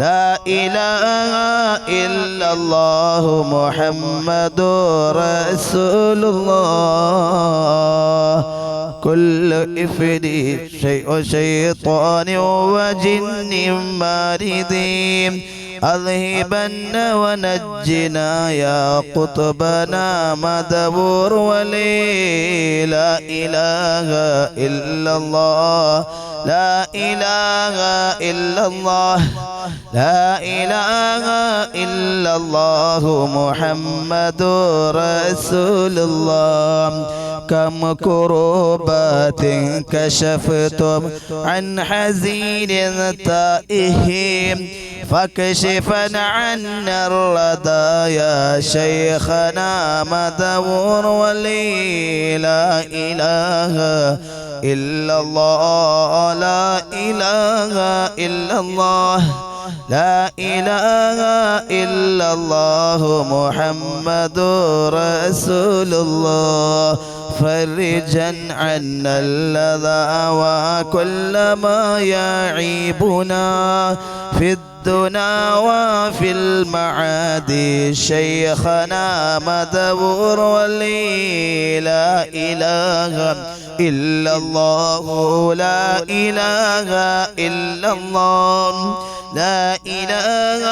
لا إله إلا الله محمد رسول الله كل إفريت شيء شيطان وجن مارد أذهبن ونجنا يا قطبنا مدبور ولي لا إله إلا الله لا إله إلا الله لا إله إلا الله محمد رسول الله كم كروبات كشفتم عن حزين تائهم فاكشفا عنا الردى يا شيخنا مدبور ولي لا إله إلا الله لا إله إلا الله لا إله إلا الله محمد رسول الله فرجا عنا اللذى وكل ما يعيبنا في الدنا وفي المعادي شيخنا مدبور ولي لا إله إلا الله لا إله إلا الله لا إله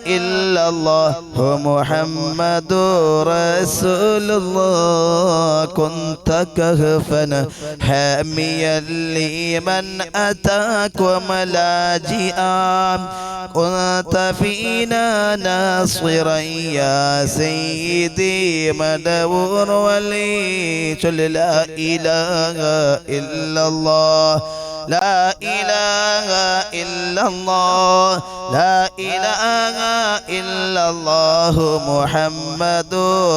إلا الله محمد رسول الله كنت كهفا حاميا لمن أتاكم لاجئا كنت فينا ناصرا يا سيدي مدبور ولي لا إله إلا الله لا إله إلا الله لا إله إلا الله محمد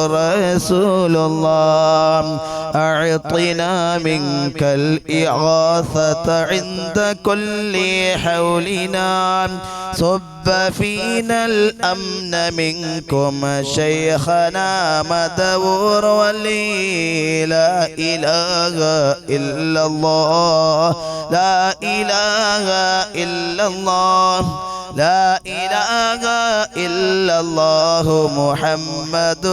رسول الله أعطنا منك الإغاثة عند كل حولنا صب فينا الأمن منكم شيخنا مدبور ولي لا إله إلا الله لا إله إلا الله لا إله إلا الله محمد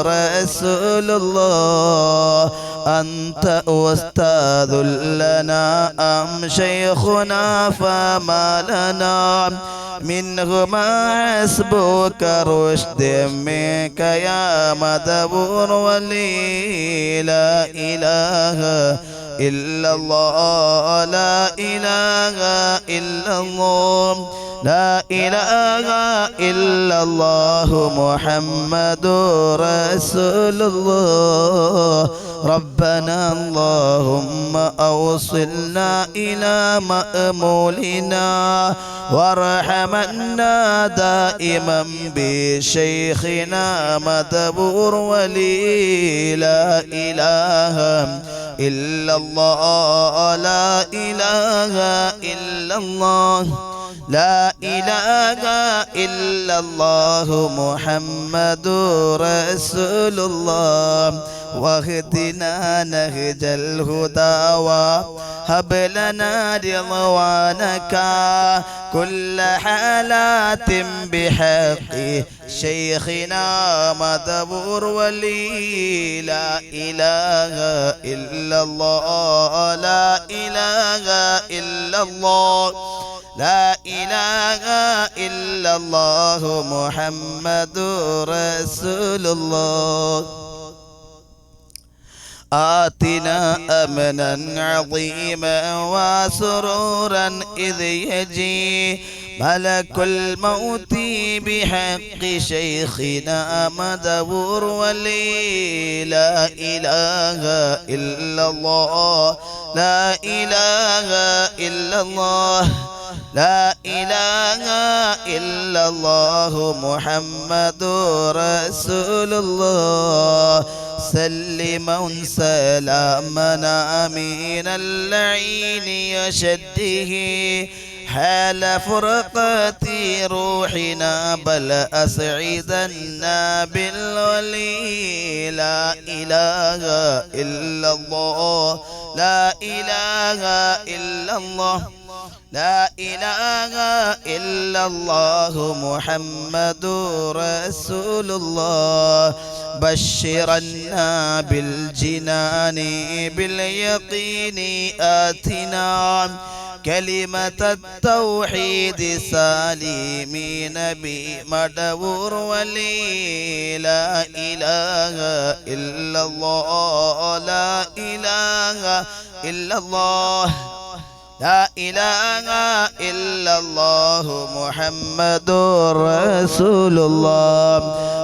رسول الله أنت أستاذ لنا أم شيخنا فما لنا منه ما حسبك رشد منك يا مدبور ولي لا إله إلا الله لا إله إلا الله لا إله إلا الله محمد رسول الله ربنا اللهم أوصلنا إلى مأمولنا وارحمنا دائما بشيخنا مدبور ولي لا إله إلا الله لا إله إلا الله لا إله إلا الله محمد رسول الله واهدنا نهج الهدى وهب لنا رضوانك كل حالات بحق شيخنا مدبور ولي لا إله إلا الله لا إله إلا الله لا إله إلا الله محمد رسول الله آتنا أمنا عظيما وسرورا إذ يجي ملك الموت بحق شيخنا مدبور ولي لا إله إلا الله لا إله إلا الله لا إله إلا الله محمد رسول الله سلما سلامنا من اللعين يشده حال فرقة روحنا بل أسعدنا بالولي لا إله إلا الله لا إله إلا الله لا إله إلا الله محمد رسول الله بشرنا بالجنان باليقين آتنا كلمة التوحيد سالمين بمدور ولي لا إله إلا الله لا إله إلا الله لا إله إلا الله محمد رسول الله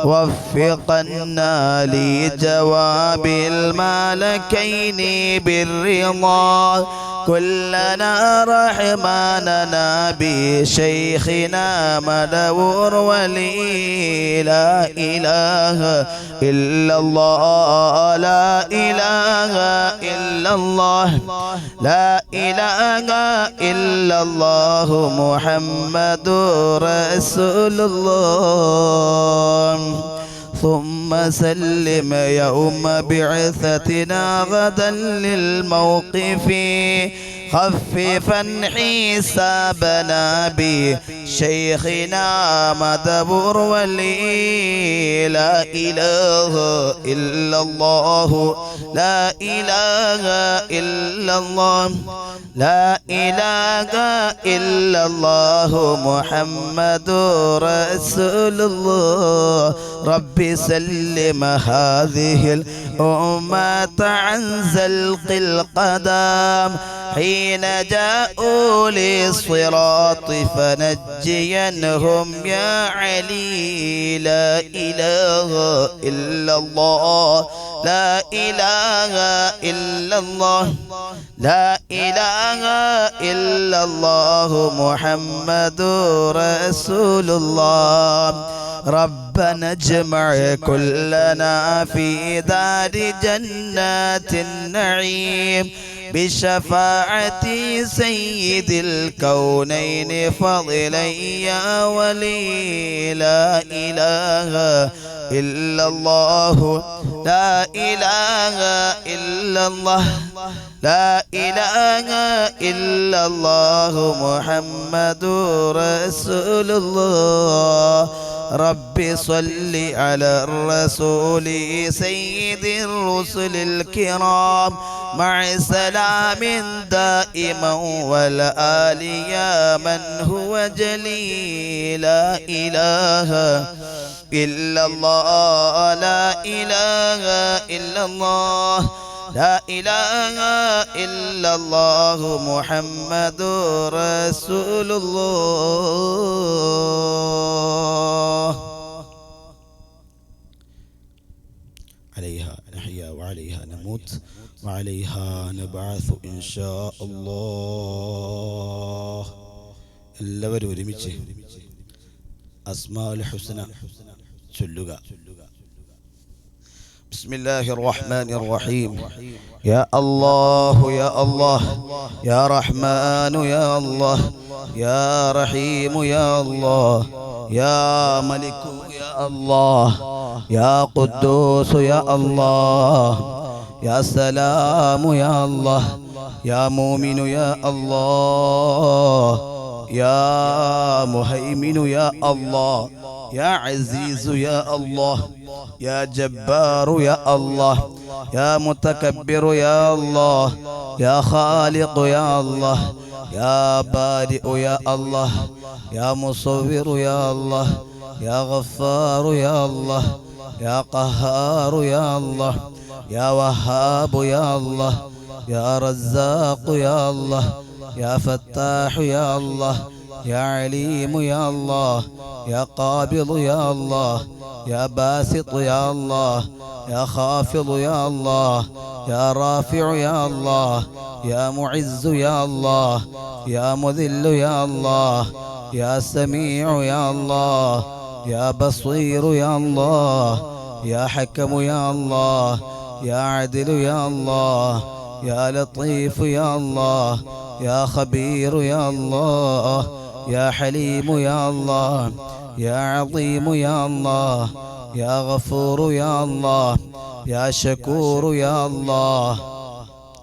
وفقنا لجواب الملكين بالرضا كلنا رحماننا بشيخنا مدور ولي لا إله إلا الله لا إله إلا الله لا إله إلا الله محمد رسول الله ثم سلم يوم بعثتنا غدا للموقف خففا حسابنا بشيخنا مدبر ولي لا إله إلا الله لا إله إلا الله لا إله إلا الله محمد رسول الله ربي سلم هذه الأمة عن زلق القدم حين جاءوا للصراط فنجينهم يا علي لا إله إلا الله لا إله إلا الله لا إله إلا الله محمد رسول الله ربنا اجمع كلنا في دار جنات النعيم بشفاعة سيد الكونين فضلا يا ولي لا إله إلا الله لا إله إلا الله لا إله إلا الله محمد رسول الله ربي صل على الرسول سيد الرسل الكرام مع سلام دائما والآل يا من هو جليل لا إله إلا الله لا إله إلا الله لا إله إلا الله محمد رسول الله عليها نحيا وعليها نموت وعليها نبعث إن شاء الله എല്ലാവരും ഒരുമിച്ച് അസ്മാഉൽ ഹുസ്ന ചൊല്ലുക بسم الله الرحمن الرحيم يا الله يا الله يا رحمن يا الله يا رحيم يا الله يا ملك يا الله يا قدوس يا الله يا سلام يا الله يا مؤمن يا الله يا مهيمن يا الله يا عزيز يا الله يا جبار يا الله يا متكبر يا الله يا خالق يا الله يا بارئ يا الله يا مصور يا الله يا غفار يا الله يا قهار يا الله يا وهاب يا الله يا رزاق يا الله يا فتاح يا الله يا عليم يا الله يا قابض يا الله يا باسط يا الله يا خافض يا الله يا رافع يا الله يا معز يا الله يا مذل يا الله يا سميع يا الله يا بصير يا الله يا حكم يا الله يا عدل يا الله يا لطيف يا الله يا خبير يا الله يا حليم يا الله يا عظيم يا الله يا غفور يا الله يا شكور يا الله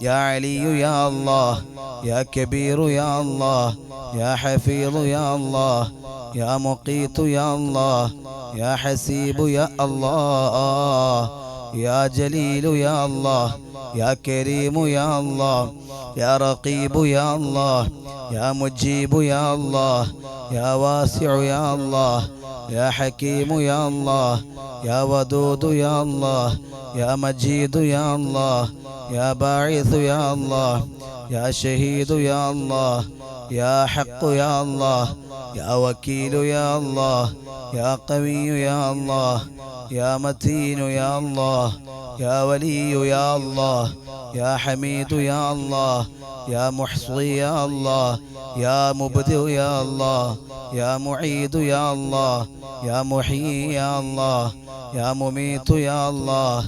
يا علي يا الله يا كبير يا الله يا حفيظ يا الله يا مقيت يا الله يا حسيب يا الله يا جليل يا الله يا كريم يا الله يا رقيب يا الله يا مجيب يا الله يا واسع يا الله يا حكيم يا الله يا ودود يا الله يا مجيد يا الله يا باعث يا الله يا شهيد يا الله يا حق يا الله يا وكيل يا الله يا قوي يا الله يا متين يا الله يا ولي يا الله يا حميد يا الله يا محصي يا الله يا مبدئ يا الله يا معيد يا الله يا محيي يا الله يا مميت يا الله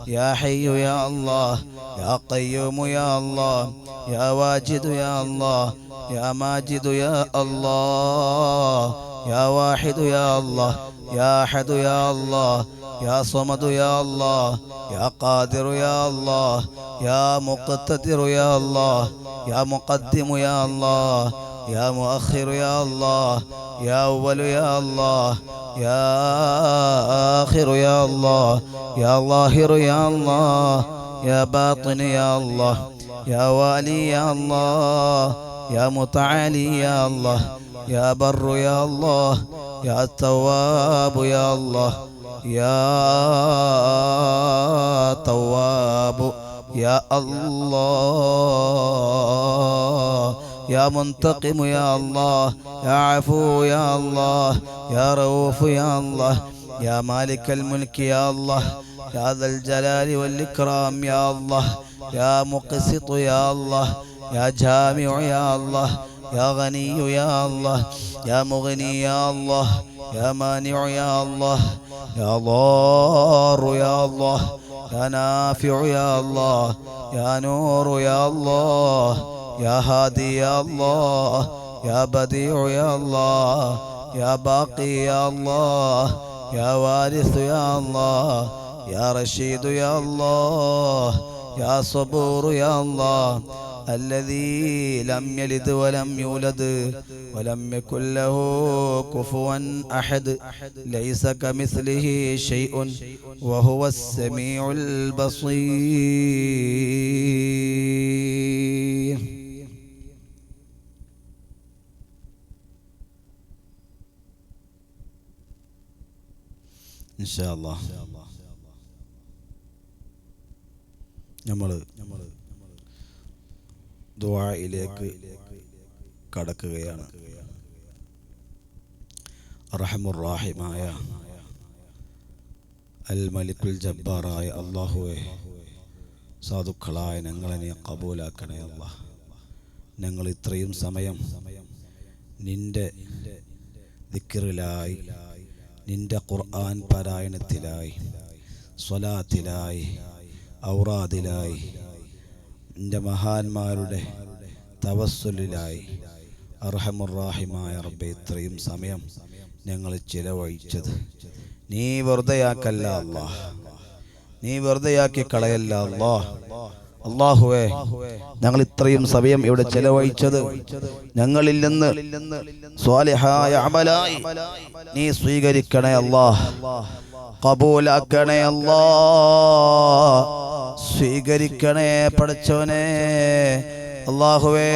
يا حي يا الله يا قيوم يا الله يا واجد يا الله يا ماجد يا الله يا واحد يا الله يا أحد يا الله يا صمد يا الله يا قادر يا الله يا مقتدر يا الله يا مقدم يا الله يا مؤخر يا الله يا أول يا الله يا آخر يا الله يا ظاهر يا الله يا باطن يا الله يا والي يا الله يا متعالي يا الله يا بر يا الله يا تواب يا الله يا تواب يا الله يا منتقم يا الله يا عفو يا الله يا رؤوف يا الله يا مالك الملك يا الله يا ذا الجلال والإكرام يا الله يا مقسط يا الله يا جامع يا الله يا غني يا الله يا مغني يا الله يا مانع يا الله يا ضار يا الله يا نافع يا الله يا نور يا الله يا هادي يا الله يا بديع يا الله يا باقي يا الله يا وارث يا الله يا رشيد يا الله يا صبور يا الله الذي لم يلد ولم يولد ولم يكن له كفوا أحد ليس كمثله شيء وهو السميع البصير. إن شاء الله നമ്മൾ ദുആയിലേക്ക് കടക്കുകയാണ്. റഹ്മുർ റഹീമായ അൽ മലിക്കുൽ ജബ്ബാറായ അല്ലാഹുവേ, സാധുക്കളായ ഞങ്ങളെ നീ കബൂലാക്കണേ അല്ലാഹ്. ഞങ്ങൾ ഇത്രയും സമയം നിന്റെ ദിക്റിലായി, നിന്റെ ഖുർആൻ പാരായണത്തിലായി, സ്വലാത്തിലായി, ഔറാദിലായി, നിന്റെ മഹാന്മാരുടെ തവസ്സുലിലായി അർഹമുർ റഹീമായ റബ്ബേ, ഇത്രയും സമയം ഞങ്ങൾ ചിലവഴിച്ചത് നീ വെറുതെയാക്കല്ല അല്ലാഹ്, നീ വെറുതെയാക്കി കളയല്ല അല്ലാഹ്. അല്ലാഹുവേ, ഞങ്ങൾ ഇത്രയും സമയം ഇവിടെ ചെലവഴിച്ചത് ഞങ്ങളിൽ നിന്ന് സ്വാലിഹായ അമലായി നീ സ്വീകരിക്കണേ അല്ലാഹ്, കബൂലാക്കണേ അല്ലാഹ്, സ്വീകരിക്കണേ പടച്ചവനെ. അല്ലാഹുവേ,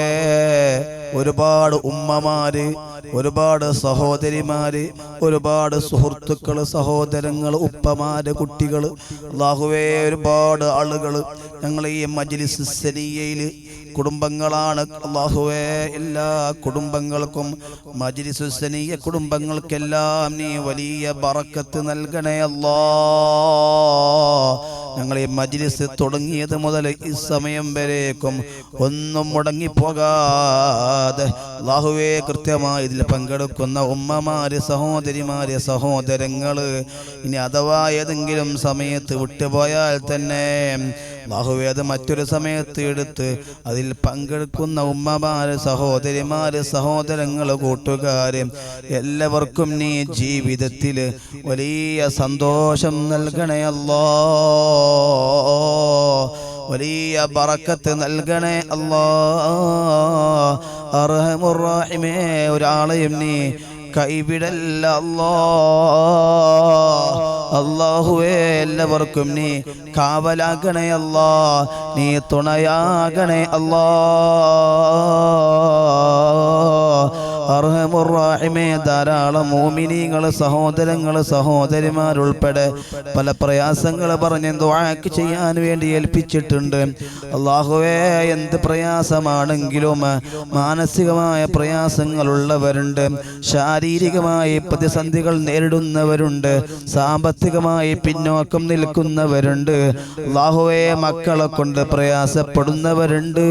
ഒരുപാട് ഉമ്മമാര്, ഒരുപാട് സഹോദരിമാര്, ഒരുപാട് സുഹൃത്തുക്കള്, സഹോദരങ്ങൾ, ഉപ്പമാര്, കുട്ടികള്, അല്ലാഹുവേ, ഒരുപാട് ആളുകൾ ഞങ്ങൾ ഈ മജ്ലിസ് സനിയയില് കുടുംബങ്ങളാണ്. അല്ലാഹുവേ, എല്ലാ കുടുംബങ്ങൾക്കും, മജ്ലിസ് സനിയ കുടുംബങ്ങൾക്കെല്ലാം നീ വലിയ ബറക്കത്ത് നൽകണേ അല്ലാഹ്. ഞങ്ങൾ ഈ മജ്ലിസ് തുടങ്ങിയത് മുതൽ ഈ സമയം വരേക്കും ഒന്നും മുടങ്ങിപ്പോകാതെ അല്ലാഹുവേ കൃത്യമായി ഇതിൽ പങ്കെടുക്കുന്ന ഉമ്മമാര്, സഹോദരിമാര്, സഹോദരങ്ങള് ഇനി അഥവാ ഏതെങ്കിലും സമയത്ത് വിട്ടുപോയാൽ തന്നെ അല്ലാഹുവേ അത് മറ്റൊരു സമയത്ത് എടുത്ത് അതിൽ പങ്കെടുക്കുന്ന ഉമ്മമാര്, സഹോദരിമാര്, സഹോദരങ്ങള്, കൂട്ടുകാര് എല്ലാവർക്കും നീ ജീവിതത്തിൽ വലിയ സന്തോഷം നൽകണേ അല്ലാ, വലിയ ബറക്കത്ത് നൽകണേ അല്ലാ. അർഹമുർ റഹീമേ, ഒരാളെയും നീ കൈവിടല്ല അല്ലാ. അല്ലാഹുവേ എല്ലാവർക്കും നീ കാവലാകണേ അല്ലാ, നീ തുണയാകണേ അല്ലാ. അർഹമുർ റഹീമേ, ധാരാളം മുഅ്മിനീങ്ങൾ, സഹോദരങ്ങൾ, സഹോദരിമാരുൾപ്പെടെ പല പ്രയാസങ്ങൾ പറഞ്ഞ് ദുആക്ക് ചെയ്യാൻ വേണ്ടി ഏൽപ്പിച്ചിട്ടുണ്ട്. അല്ലാഹുവേ എന്ത് പ്രയാസമാണെങ്കിലും മാനസികമായ പ്രയാസങ്ങളുള്ളവരുണ്ട്, ശാരീരികമായി പ്രതിസന്ധികൾ നേരിടുന്നവരുണ്ട്, സാമ്പത്തികമായി പിന്നോക്കം നിൽക്കുന്നവരുണ്ട്, അല്ലാഹുവേ മക്കളെ കൊണ്ട് പ്രയാസപ്പെടുന്നവരുണ്ട്.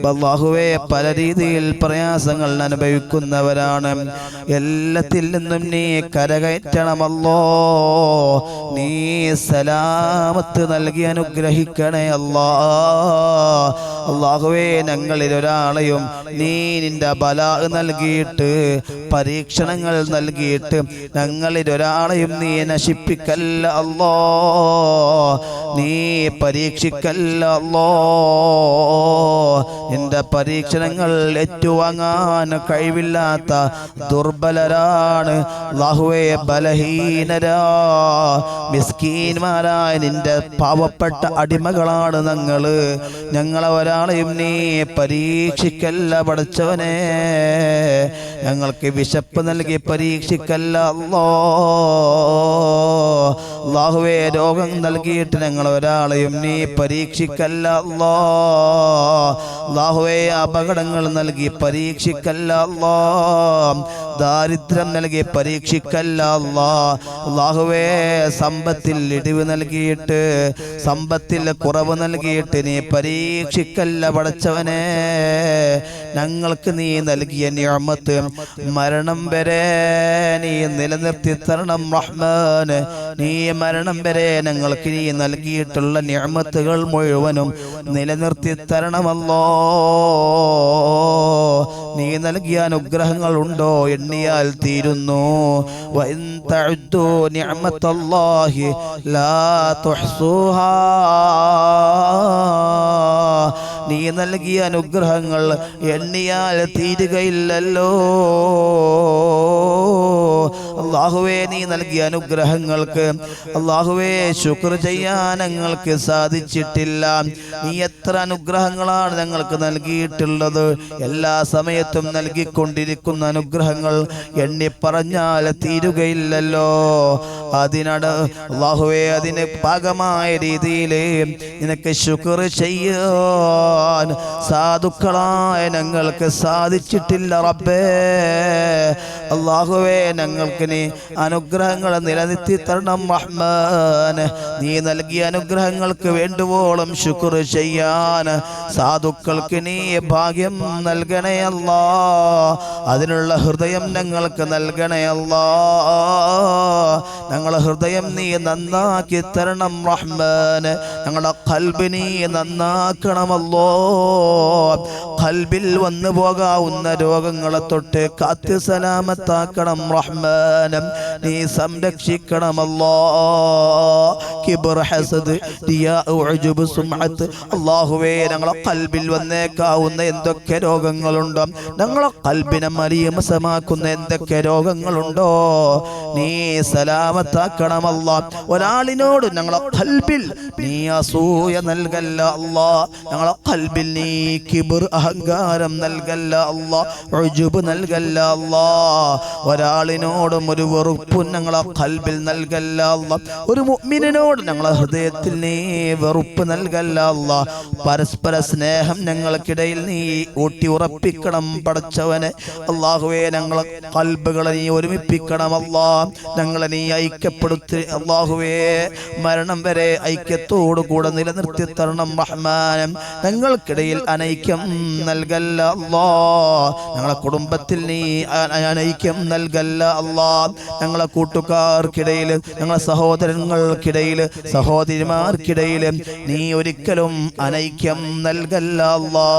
അല്ലാഹുവേ പല രീതിയിൽ പ്രയാസങ്ങൾ അനുഭവിക്കുന്നവരാണ്. എല്ലാത്തിൽ നിന്നും നീ കരകയറ്റണമല്ലോ, നീ സലാമത്ത് നൽകി അനുഗ്രഹിക്കണേ അല്ലാ. അല്ലാഹുവേ ഞങ്ങളിൽ ഒരാളെയും നീ നിന്റെ ബലാ നൽകിയിട്ട്, പരീക്ഷണങ്ങൾ നൽകിയിട്ട് ഞങ്ങളിൽ ഒരാളെയും നീ നശിപ്പിക്കല്ല അല്ലാ, നീ പരീക്ഷിക്കല്ല അല്ലാ. നിന്റെ പരീക്ഷണങ്ങൾ ഏറ്റുവാങ്ങാൻ കഴിവില്ലാത്ത ദുർബലരാണ് അല്ലാഹുവേ, ബലഹീനരാ മിസ്കീന്മാരായ നിന്റെ പാവപ്പെട്ട അടിമകളാണ് ഞങ്ങളെ ഒരാളെയും നീ പരീക്ഷിക്കല്ല പടച്ചവനെ, ഞങ്ങൾക്ക് വിശപ്പ് നൽകി പരീക്ഷിക്കല്ല അല്ലാ. അല്ലാഹുവേ രോഗം നൽകിയിട്ട് ഞങ്ങൾ ഒരാളെയും നീ പരീക്ഷിക്കല്ല അല്ലാ. അല്ലാഹുവേ അപകടങ്ങൾ നൽകി പരീക്ഷിക്കല്ല അല്ലാ, ദാരിദ്ര്യം നൽകി പരീക്ഷിക്കല്ല അല്ലാ. അല്ലാഹുവേ സമ്പത്തിൽ ഇടിവ് നൽകിയിട്ട്, സമ്പത്തിൽ കുറവ് നൽകിയിട്ട് നീ പരീക്ഷിക്കല്ല പടച്ചവനെ. ഞങ്ങൾക്ക് നീ നൽകിയ നിഅമത്ത് മരണം വരെ നീ നിലനിർത്തി തരണം റഹ്മാന്. നീ മരണം വരെ ഞങ്ങൾക്ക് നീ നൽകിയിട്ടുള്ള നിഅമത്തുകൾ മുഴുവനും നിലനിർത്തി തരണമല്ലോ. നീ നൽകിയ അനുഗ്രഹങ്ങൾ ഉണ്ടോ എണ്ണിയാൽ തീരുന്നു. വഇൻ തഅദ്ദു നിഅമത്തല്ലാഹി ലാ തുഹ്സുഹാ, നീ നൽകിയ അനുഗ്രഹങ്ങൾ എണ്ണിയാൽ തീരുകയില്ലല്ലോ. അല്ലാഹുവേ നീ നൽകിയ അനുഗ്രഹങ്ങൾക്ക് അല്ലാഹുവേ ശുക്ർ ചെയ്യാൻ ഞങ്ങൾക്ക് സാധിച്ചിട്ടില്ല. നീ എത്ര അനുഗ്രഹങ്ങളാണ് ഞങ്ങൾക്ക് നൽകിയിട്ടുള്ളത്. എല്ലാ സമയത്തും നൽകിക്കൊണ്ടിരിക്കുന്ന അനുഗ്രഹങ്ങൾ എണ്ണി പറഞ്ഞാൽ തീരുകയില്ലല്ലോ. അല്ലാഹുവേ അതിന് പാകമായ രീതിയിൽ നിനക്ക് ശുക്ർ ചെയ്യാൻ സാധുക്കളായ ഞങ്ങൾക്ക് സാധിച്ചിട്ടില്ല റബ്ബേ. അല്ലാഹുവേ ഞങ്ങൾക്ക് നീ അനുഗ്രഹങ്ങൾ നിലനിർത്തി തരണം റഹ്മാൻ. നീ നൽകിയ അനുഗ്രഹങ്ങൾക്ക് വേണ്ടുവോളം ശുക്ർ ചെയ്യാൻ സാധുക്കൾക്ക് നീ ഭാഗ്യം നൽകണേ അല്ലാ. അതിനുള്ള ഹൃദയം ഞങ്ങൾക്ക് നൽകണേ അല്ലാ. ഞങ്ങളുടെ ഹൃദയം നീ നന്നാക്കി തരണം റഹ്മാൻ. ഞങ്ങളുടെ ഖൽബ് നീ നന്നാക്കണമല്ലോ. ഖൽബിൽ വന്നു പോകാവുന്ന രോഗങ്ങളെ തൊട്ട് കാത്ത് സലാമത്താക്കണം റഹ്മാൻ. നീ സംരക്ഷിക്കണമല്ലോ. കിബ്ർ, ഹസദ്, റിയാ, ഉജ്ബ്, സുംഅത്ത് അല്ലാഹുവേ ഞങ്ങളെ ഖൽബിൽ വന്നേക്കാവുന്ന എന്തൊക്കെ രോഗങ്ങളുണ്ടോ, ഞങ്ങളെ ഖൽബിനെ മലീമസമാക്കുന്ന എന്തൊക്കെ രോഗങ്ങളുണ്ടോ നീ സലാമത്താക്കണമല്ലോ. ഒരാളിനോട് ഞങ്ങളെ ഖൽബിൽ നീ അസൂയ നൽകല്ല അല്ലാ. ഞങ്ങളെ ഖൽബിൽ നീ കിബ്ർ, അഹങ്കാരം നൽകല്ല അല്ലാ. ഉജ്ബ് നൽകല്ല അല്ലാ. ഒരാളിനോടും ഒരു വെറുപ്പ് വെറുപ്പും ഞങ്ങളെ ഖൽബിൽ നൽകല്ല അല്ലാ. ഒരു മുഅ്മിനിനോട് ഞങ്ങളെ ഹൃദയത്തിൽ നീ വെറുപ്പ് നൽകല്ല അല്ലാ. പരസ്പര സ്നേഹം ഞങ്ങൾക്കിടയിൽ നീ ഊട്ടി ഉറപ്പിക്കണം പടച്ചവനെ. അല്ലാഹുവേ, ഞങ്ങളെ ഖൽബുകളെ നീ ഒരുമിപ്പിക്കണം അല്ലാ. ഞങ്ങളെ നീ ഐക്യപ്പെടുത്തി അല്ലാഹുവേ, മരണം വരെ ഐക്യത്തോടു കൂടെ നിലനിർത്തി തരണം റഹ്മാൻ. ഞങ്ങൾക്കിടയിൽ അനൈക്യം നൽകല്ല അല്ലാ. ഞങ്ങളെ കുടുംബത്തിൽ നീ അനൈക്യം നൽകല്ല അല്ലാ. ഞങ്ങളെ കൂട്ടുകാർക്കിടയിൽ, ഞങ്ങളെ സഹോദരങ്ങൾക്കിടയിൽ, സഹോദരിമാർക്കിടയിൽ നീ ഒരിക്കലും അനൈക്യം നൽകല്ല അല്ലാ.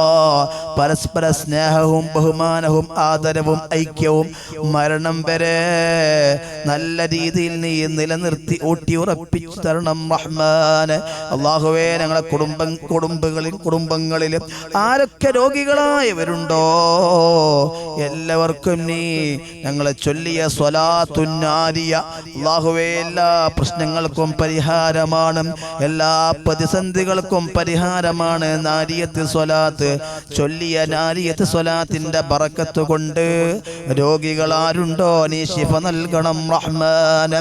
പരസ്പര സ്നേഹവും ബഹുമാനവും ആദരവും ഐക്യവും മരണം വരെ നല്ല രീതിയിൽ നീ നിലനിർത്തി ഊട്ടി ഉറപ്പിച്ചു തരണം റഹ്മാനെ. അല്ലാഹുവേ, ഞങ്ങളെ കുടുംബങ്ങളിൽ ആരൊക്കെ രോഗികളായവരുണ്ടോ എല്ലാവർക്കും നീ ഞങ്ങളെ ചൊല്ലിയ സ്വലാത്തുന്നാരിയ അല്ലാഹുവേ എല്ലാ പ്രശ്നങ്ങൾക്കും പരിഹാരമാണ്, എല്ലാ പ്രതിസന്ധികൾക്കും പരിഹാരമാണ് നാരിയത്ത് സ്വലാത്ത്. ചൊല്ലിയ നാരിയത്ത് സ്വലാത്തിന്റെ ബറക്കത്ത് കൊണ്ട് രോഗികളാരുണ്ടോ നീ ശിഫ നൽകണം റഹ്മാൻ.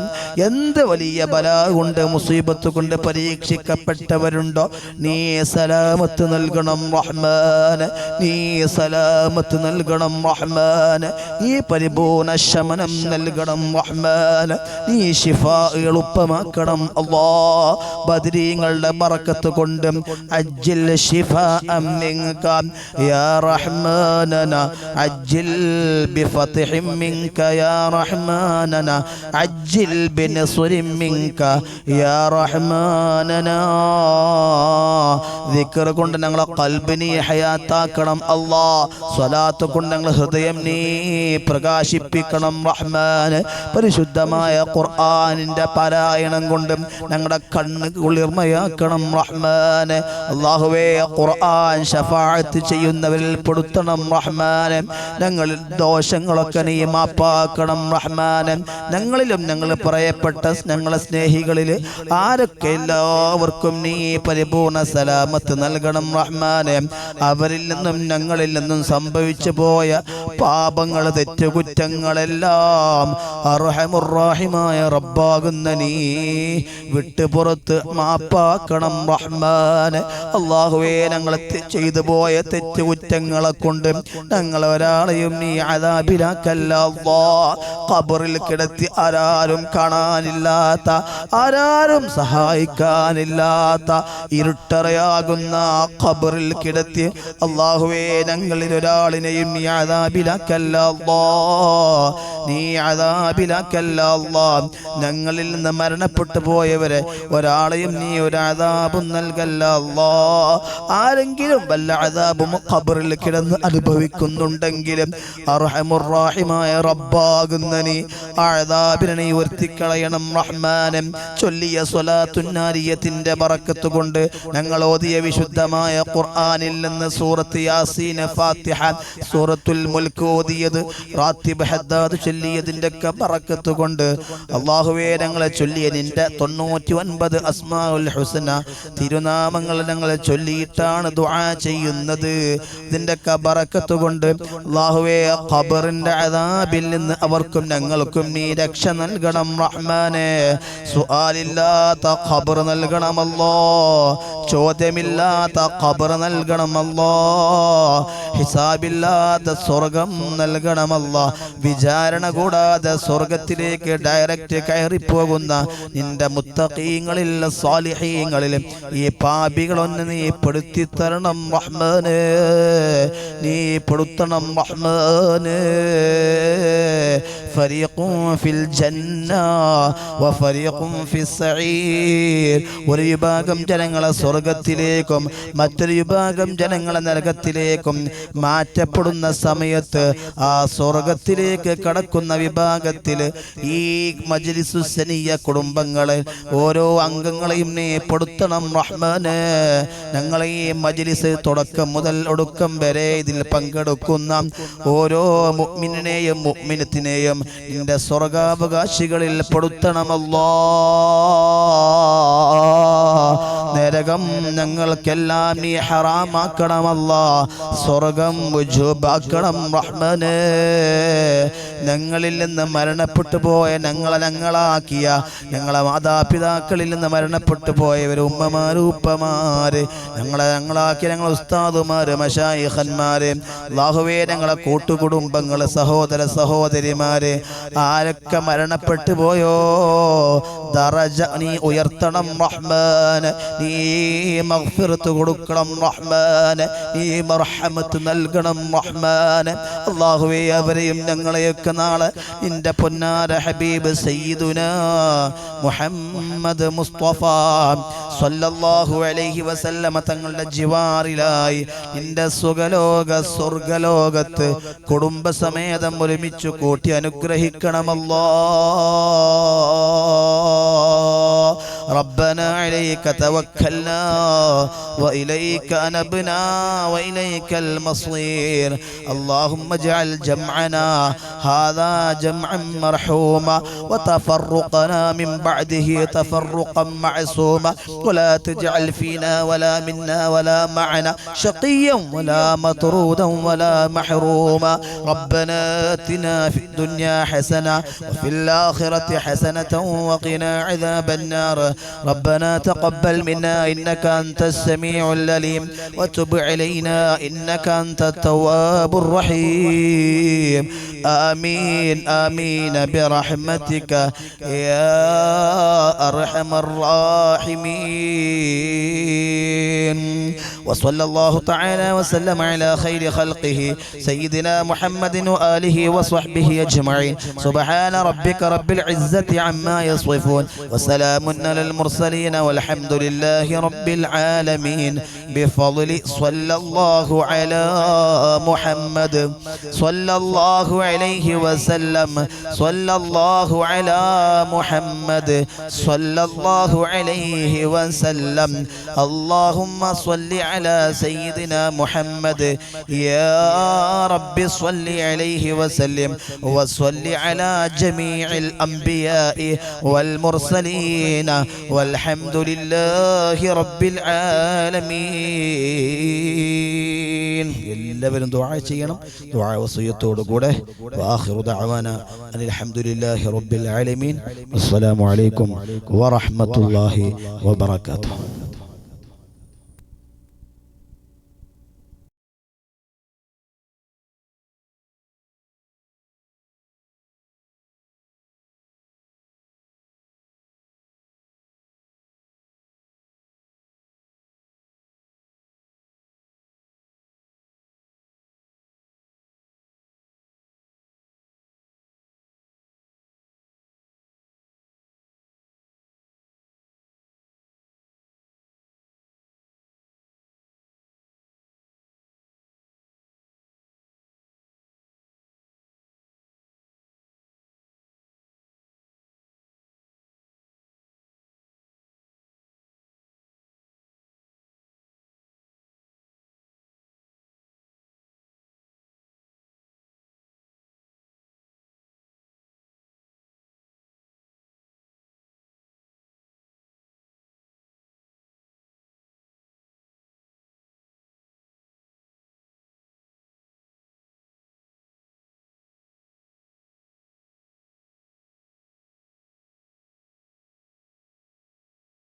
എന്ത് വലിയ ബലാ കൊണ്ട് മുസീബത്ത് കൊണ്ട് പരീക്ഷിക്കപ്പെട്ടവരുണ്ടോ നീ സലാമത്ത് നൽകണം റഹ്മാൻ. നീ സലാമത്ത് നൽകണം റഹ്മാൻ. നീ പരിപൂർണ ശമനം നൽകണം റഹ്മാൻ. നീ ശിഫ എളുപ്പമാക്കണം അല്ലാ. ബദരീങ്ങളുടെ ബറക്കത്ത് കൊണ്ട് അജ്ജിൽ ശിഫാഅൻ മിൻക യാ റഹ്മാനനാ, അജ്ജിൽ ബിഫത്ഹിൻ മിൻക യാ റഹ്മാനനാ, അജ്ജിൽ ബിനസ്റിൻ മിൻക യാ റഹ്മാനനാ. ദിക്ർ കൊണ്ട് ഞങ്ങളെ ഖൽബിനെ ഹയാത്താക്കണം അല്ലാ. സ്വലാത്ത് കൊണ്ട് ഞങ്ങളെ ഹൃദയം നീ പ്രകാശിപ്പിക്കണം റഹ്മാൻ. പരിശുദ്ധമായ ഖുർആനിന്റെ പാരായണം കൊണ്ട് ഞങ്ങളുടെ കണ്ണ് കുളിർമയാക്കണം റഹ്മാൻ. അല്ലാഹുവേ, ഖുർആൻ ശഫാഅത്ത് ചെയ്യുന്നവരിൽ പെടുത്തണം റഹ്മാൻ. ഞങ്ങളിൽ ദോഷങ്ങളൊക്കെ നീ മാപ്പാക്കണം റഹ്മാൻ. ഞങ്ങളിലും ഞങ്ങൾ പറയപ്പെട്ട ഞങ്ങളെ സ്നേഹികളിൽ ആരൊക്കെ എല്ലാവർക്കും നീ പരിപൂർണ സലാമത്ത് നൽകണം റഹ്മാനെ. അവരിൽ നിന്നും ഞങ്ങളിൽ നിന്നും സംഭവിച്ചു പോയ പാപങ്ങൾ തെറ്റുകുറ്റങ്ങളെല്ലാം അർഹമുർ റഹീമായ റബ്ബാകുന്ന നീ വിട്ടുപുറത്ത് മാപ്പാക്കണം റഹ്മാനെ. അല്ലാഹുവേ, ഞങ്ങൾ ചെയ്തു പോയ തെറ്റുകുറ്റങ്ങളെ കൊണ്ട് ഞങ്ങളെ ഒരാളെയും നീ അദാബിലാക്കല്ല അല്ലാ. ഖബറിൽ കിടത്തി ആരാരും കാണാനില്ലാത്ത, ആരാരും സഹായിക്കാനില്ലാത്ത ഇരുട്ടറയാകുന്ന ഖബറിൽ കിടത്തി അല്ലാഹുവേ, ഞങ്ങളിൽ ഒരാളിനെയും നീ അദാബിലാക്കല്ല അല്ലാ. നീ അദാബിലാക്കല്ല അല്ലാ. ഞങ്ങളിൽ നിന്ന് മരണപ്പെട്ടു പോയവരെ ഒരാളെയും നീ ഒരു അദാബും നൽകല്ല അല്ലാ. ആരെങ്കിലും വല്ല അദാബും ഖബറിൽ കിടന്ന് അനുഭവിക്കുന്നുണ്ടെങ്കിലും അർഹമുർ റഹീമായ റബ്ബാകുന്ന നീ അദാബിനെ നീ ഉയർത്തിക്കളയണം റഹ്മാനെ. ചൊല്ലിയ സ്വലാത്തുന്നാരിയത്തിന്റെ ബറക്കത്ത് കൊണ്ട് ഞങ്ങൾ ഓതിയ വിശുദ്ധമായ ഖുർആനിൽ നിന്ന് സൂറത്ത് യാസീൻ, ഫാത്തിഹ, സൂറത്തുൽ മുൽക്ക് ഓതിയത്, റാത്തിബ് ഹദ്ദാദ് ചൊല്ലിയതിന്റെ ഒക്കെ ബറക്കത്ത് കൊണ്ട് അല്ലാഹുവേ, ഞങ്ങളെ ചൊല്ലിയ നിന്റെ 99 അസ്മാഉൽ ഹുസ്ന തിരുനാമങ്ങൾ ഞങ്ങളെ ചൊല്ലിയിട്ടാണ് ദുആ ചെയ്യുന്നത്. ഇതിന്റെ ഒക്കെ ബറക്കത്ത് കൊണ്ട് അല്ലാഹുവേ, ഖബറിന്റെ അദാബിൽ നിന്ന് അവർക്കും ഞങ്ങൾക്കും നീ രക്ഷ നൽകണം റഹ്മാനെ. സുആലില്ലാത്ത ഖബർ നൽകണമല്ലോ, ചോദ്യമില്ലാത്ത ഖബർ നൽകണമല്ലോ, ഹിസാബില്ലാത്ത സ്വർഗം നൽകണമല്ലോ, വിചാരണ കൂടാതെ സ്വർഗത്തിലേക്ക് ഡയറക്റ്റ് കയറിപ്പോകുന്ന നിന്റെ മുത്തഖീങ്ങളിൽ സാലിഹീങ്ങളിൽ ഈ പാപികളൊന്ന് നീ പെടുത്തി തരണം റഹ്മാനെ. നീ പെടുത്തണം റഹ്മാനെ. ഫരീഖുൻ ഫിൽ ജന്ന വഫരീഖുൻ ഫിസ് സഈർ. ഒരു വിഭാഗം ജനങ്ങളെ സ്വർഗത്തിലേക്കും മറ്റൊരു വിഭാഗം ജനങ്ങളെ നരകത്തിലേക്കും മാറ്റപ്പെടുന്ന സമയത്ത് ആ സ്വർഗത്തിലേക്ക് കടക്കുന്ന വിഭാഗത്തിൽ ഈ മജ്ലിസു സനിയ കുടുംബങ്ങളെ ഓരോ അംഗങ്ങളെയും നീ പെടുത്തണം റഹ്മാനെ. ഞങ്ങളെ ഈ മജ്ലിസ് തുടക്കം മുതൽ ഒടുക്കം വരെ ഇതിൽ പങ്കെടുക്കുന്ന ഓരോ മുഅ്മിനിനെയും മുഅ്മിനത്തിനെയും നിന്റെ സ്വർഗാവകാശികളിൽ പെടുത്തണമല്ലോ. നരകം ഞങ്ങൾക്കെല്ലാം നീ ഹറാമാക്കണമല്ലാ, സ്വർഗം വുജൂബാക്കണം റഹ്മാനേ. ഞങ്ങളിൽ നിന്ന് മരണപ്പെട്ടു പോയ ഞങ്ങളാക്കിയ ഞങ്ങളെ മാതാപിതാക്കളിൽ നിന്ന് മരണപ്പെട്ടു പോയവർ, ഉമ്മമാര് ഉപ്പമാര്, ഞങ്ങളാക്കിയ ഞങ്ങളെ ഉസ്താദുമാര് മശായിഖന്മാര്, അല്ലാഹുവേ ഞങ്ങളെ കൂട്ടുകുടുംബങ്ങള് സഹോദര സഹോദരിമാര് ആരൊക്കെ മരണപ്പെട്ടു പോയോ ദറജ നീ ഉയർത്തണം റഹ്മാൻ, നീ മഗ്ഫിറത്ത് കൊടുക്കണം റഹ്മാൻ, നീ മർഹമത്ത് നൽകണം റഹ്മാൻ. അല്ലാഹുവേ അവരെയും ഞങ്ങളെയൊക്കെ നാളെ നിന്റെ പൊന്നാര ഹബീബ് സയ്യിദുനാ മുഹമ്മദ് മുസ്തഫ സ്വല്ലല്ലാഹു അലൈഹി വസല്ലമ തങ്ങളുടെ ജിവാറിലായി നിന്റെ സ്വർഗലോകത്ത് കുടുംബസമേതം ഒരുമിച്ച് കൂട്ടി അനുഗ്രഹിക്കണമല്ലാ. ربنا عليك توكلنا وإليك أنبنا وإليك المصير. اللهم اجعل جمعنا هذا جمعا مرحوما وتفرقنا من بعده تفرقا معصوما، ولا تجعل فينا ولا منا ولا معنا شقيا ولا مطرودا ولا محروما. ربنا آتنا في الدنيا حسنة وفي الآخرة حسنة وقنا عذاب النار. ربنا تقبل منا إنك أنت السميع العليم وتب علينا إنك أنت التواب الرحيم. آمين آمين برحمتك يا أرحم الراحمين. وصلى الله تعالى وسلم على خير خلقه سيدنا محمد وآله وصحبه أجمعين. سبحان ربك رب العزة عما يصفون وسلام على المرسلين والحمد لله رب العالمين. بفضل صلى الله على محمد صلى الله عليه وسلم صلى الله على محمد صلى الله عليه وسلم. اللهم صل على سيدنا محمد يا رب صل عليه وسلم وصل على جميع الأنبياء والمرسلين والحمد لله رب العالمين. എല്ലാവരും ദുആ ചെയ്യണം. ദുആ വസിയത്തോട് കൂടെ വആഖിറു ദഅവാന അനിൽ ഹംദുലില്ലാഹി റബ്ബിൽ ആലമീൻ. അസ്സലാമു അലൈക്കും വറഹ്മത്തുള്ളാഹി വബറകാതുഹു.